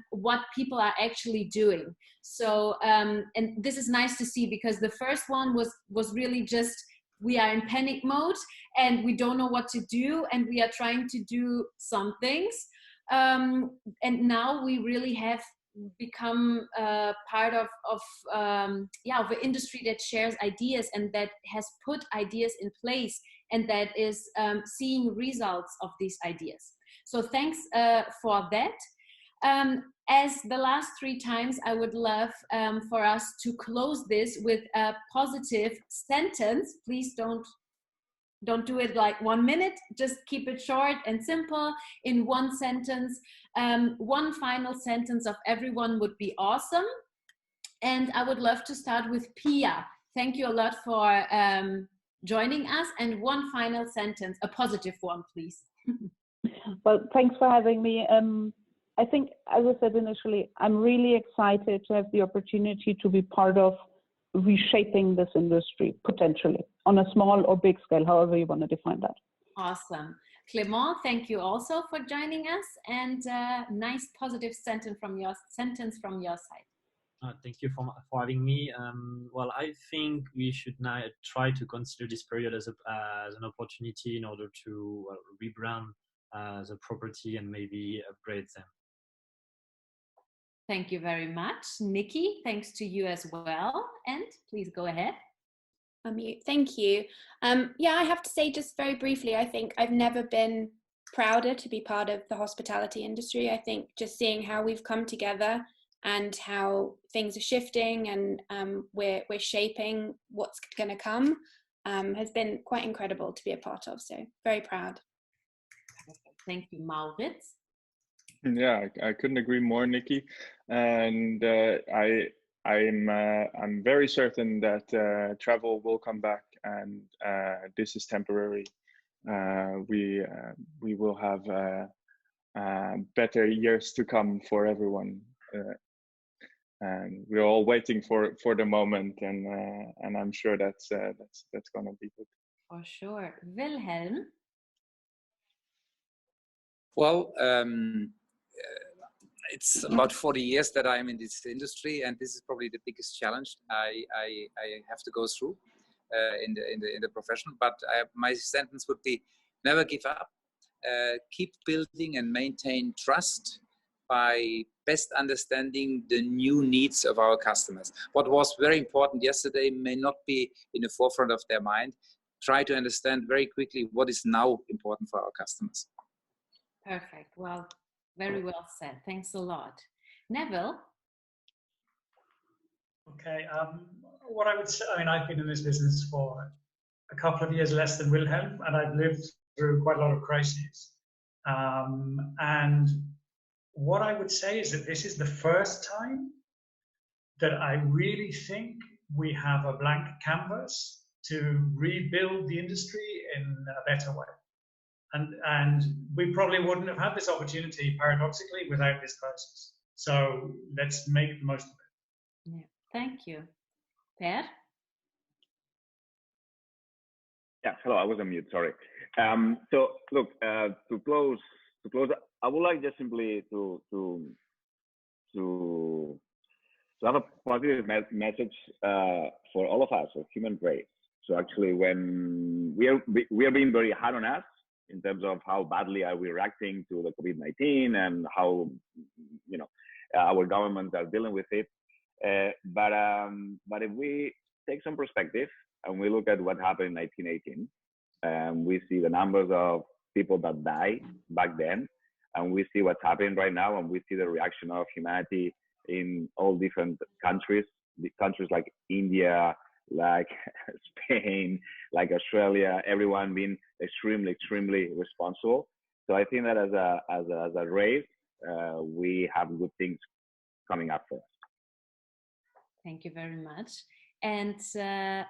what people are actually doing. So and this is nice to see, because the first one was really just, we are in panic mode and we don't know what to do, and we are trying to do some things. And now we really have become part of an industry that shares ideas and that has put ideas in place, and that is seeing results of these ideas. So thanks for that. As the last 3 times, I would love for us to close this with a positive sentence. Please don't do it like 1 minute, just keep it short and simple in 1 sentence. 1 final sentence of everyone would be awesome. And I would love to start with Pia. Thank you a lot for joining us, and 1 final sentence, a positive one, please. Well, thanks for having me. I think, as I said initially, I'm really excited to have the opportunity to be part of reshaping this industry, potentially, on a small or big scale, however you want to define that. Awesome. Clément, thank you also for joining us, and nice positive sentence from your side. Thank you for having me. Well, I think we should now try to consider this period as an opportunity in order to rebrand the property and maybe upgrade them. Thank you very much. Nikki, thanks to you as well. And please go ahead. Thank you. Yeah, I have to say, just very briefly, I think I've never been prouder to be part of the hospitality industry. I think just seeing how we've come together and how things are shifting, and we're shaping what's going to come, has been quite incredible to be a part of. So very proud. Thank you, Maurits. Yeah, I couldn't agree more, Nikki. And I'm very certain that travel will come back, and this is temporary. We will have better years to come for everyone. And we're all waiting for the moment, and I'm sure that's gonna be good. For sure. Wilhelm? Well, it's about 40 years that I'm in this industry, and this is probably the biggest challenge I have to go through in the profession. But my sentence would be: never give up. Keep building and maintain trust by best understanding the new needs of our customers. What was very important yesterday may not be in the forefront of their mind. Try to understand very quickly what is now important for our customers. Perfect. Well, very well said. Thanks a lot. Neville? Okay. What I would say, I mean, I've been in this business for a couple of years less than Wilhelm, and I've lived through quite a lot of crises. And what I would say is that this is the first time that I really think we have a blank canvas to rebuild the industry in a better way. And we probably wouldn't have had this opportunity, paradoxically, without this crisis. So let's make the most of it. Yeah. Thank you. Pere? Yeah, hello, I was on mute, sorry. So look, to close, I would like just simply to have a positive message for all of us, of human race. So actually, when we are being very hard on us in terms of how badly are we reacting to the COVID-19 and how our governments are dealing with it. But if we take some perspective and we look at what happened in 1918, we see the numbers of people that died back then, and we see what's happening right now, and we see the reaction of humanity in all different countries like India, like Spain, like Australia, everyone being extremely responsible. So I think that as a race, we have good things coming up for us. Thank you very much. And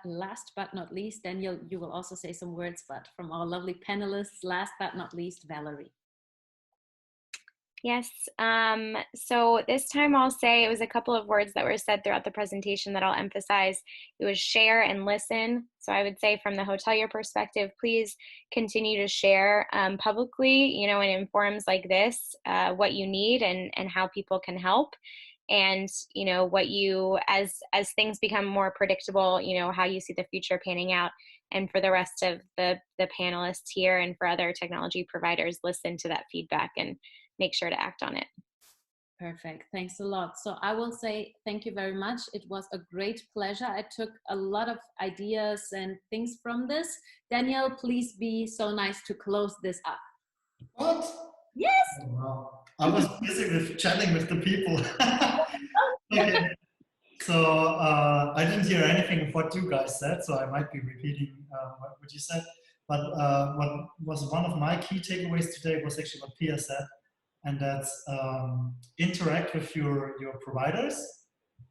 last but not least, Daniel, you will also say some words, but from our lovely panelists, last but not least, Valerie. Yes, so this time I'll say it was a couple of words that were said throughout the presentation that I'll emphasize. It was share and listen. So I would say from the hotelier perspective, please continue to share publicly, in forums like this, what you need and how people can help. And, what you, as things become more predictable, how you see the future panning out. And for the rest of the panelists here and for other technology providers, listen to that feedback and make sure to act on it. Perfect. Thanks a lot. So I will say thank you very much. It was a great pleasure. I took a lot of ideas and things from this. Daniel, please be so nice to close this up. What? Yes. Oh, wow. I was busy with chatting with the people. Okay. So I didn't hear anything of what you guys said, so I might be repeating what you said. But what was one of my key takeaways today was actually what Pere said, and that's interact with your providers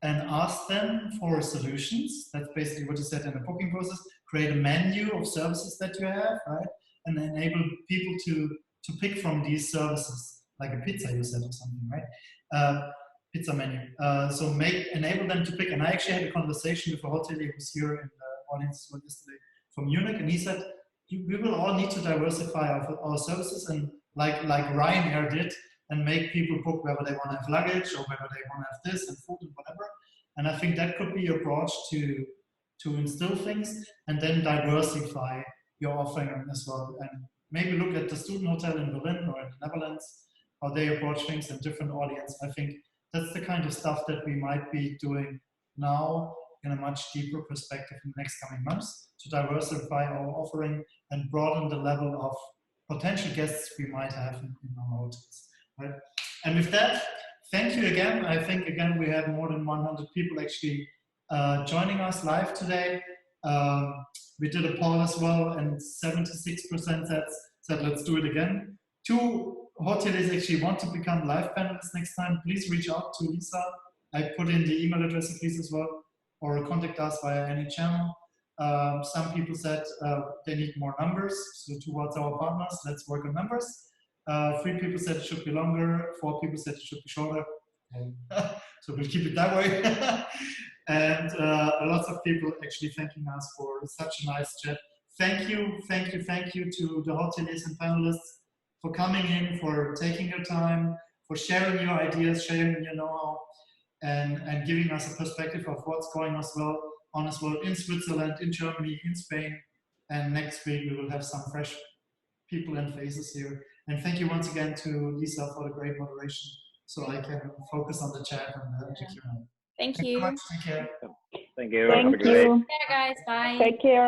and ask them for solutions. That's basically what you said in the booking process. Create a menu of services that you have, right? And enable people to pick from these services, like a pizza you said or something, right? Pizza menu. So enable them to pick. And I actually had a conversation with a hotelier who's here in the audience yesterday from Munich, and he said, we will all need to diversify our services and like Ryanair did, and make people book whether they want to have luggage or whether they want to have this and food and whatever. And I think that could be your approach to instill things and then diversify your offering as well. And maybe look at the student hotel in Berlin or in the Netherlands, how they approach things in different audience. I think that's the kind of stuff that we might be doing now in a much deeper perspective in the next coming months to diversify our offering and broaden the level of potential guests we might have in our hotels. Right? And with that, thank you again. I think again we had more than 100 people actually joining us live today. We did a poll as well, and 76% said let's do it again. 2 hoteliers actually want to become live panelists next time. Please reach out to Lisa. I put in the email address please as well, or contact us via any channel. Some people said they need more numbers, so towards our partners, let's work on numbers. 3 people said it should be longer, 4 people said it should be shorter. So we'll keep it that way. And lots of people actually thanking us for such a nice chat. Thank you to the hoteliers and panelists for coming in, for taking your time, for sharing your ideas, sharing your know-how, and giving us a perspective of what's going on as well in Switzerland, in Germany, in Spain. And next week we will have some fresh people and faces here. And thank you once again to Lisa for the great moderation, so I can focus on the chat and the Q&A. Thank you. Take care. Thank you. Thank Have a good day. you. Take care, guys. Bye. Take care.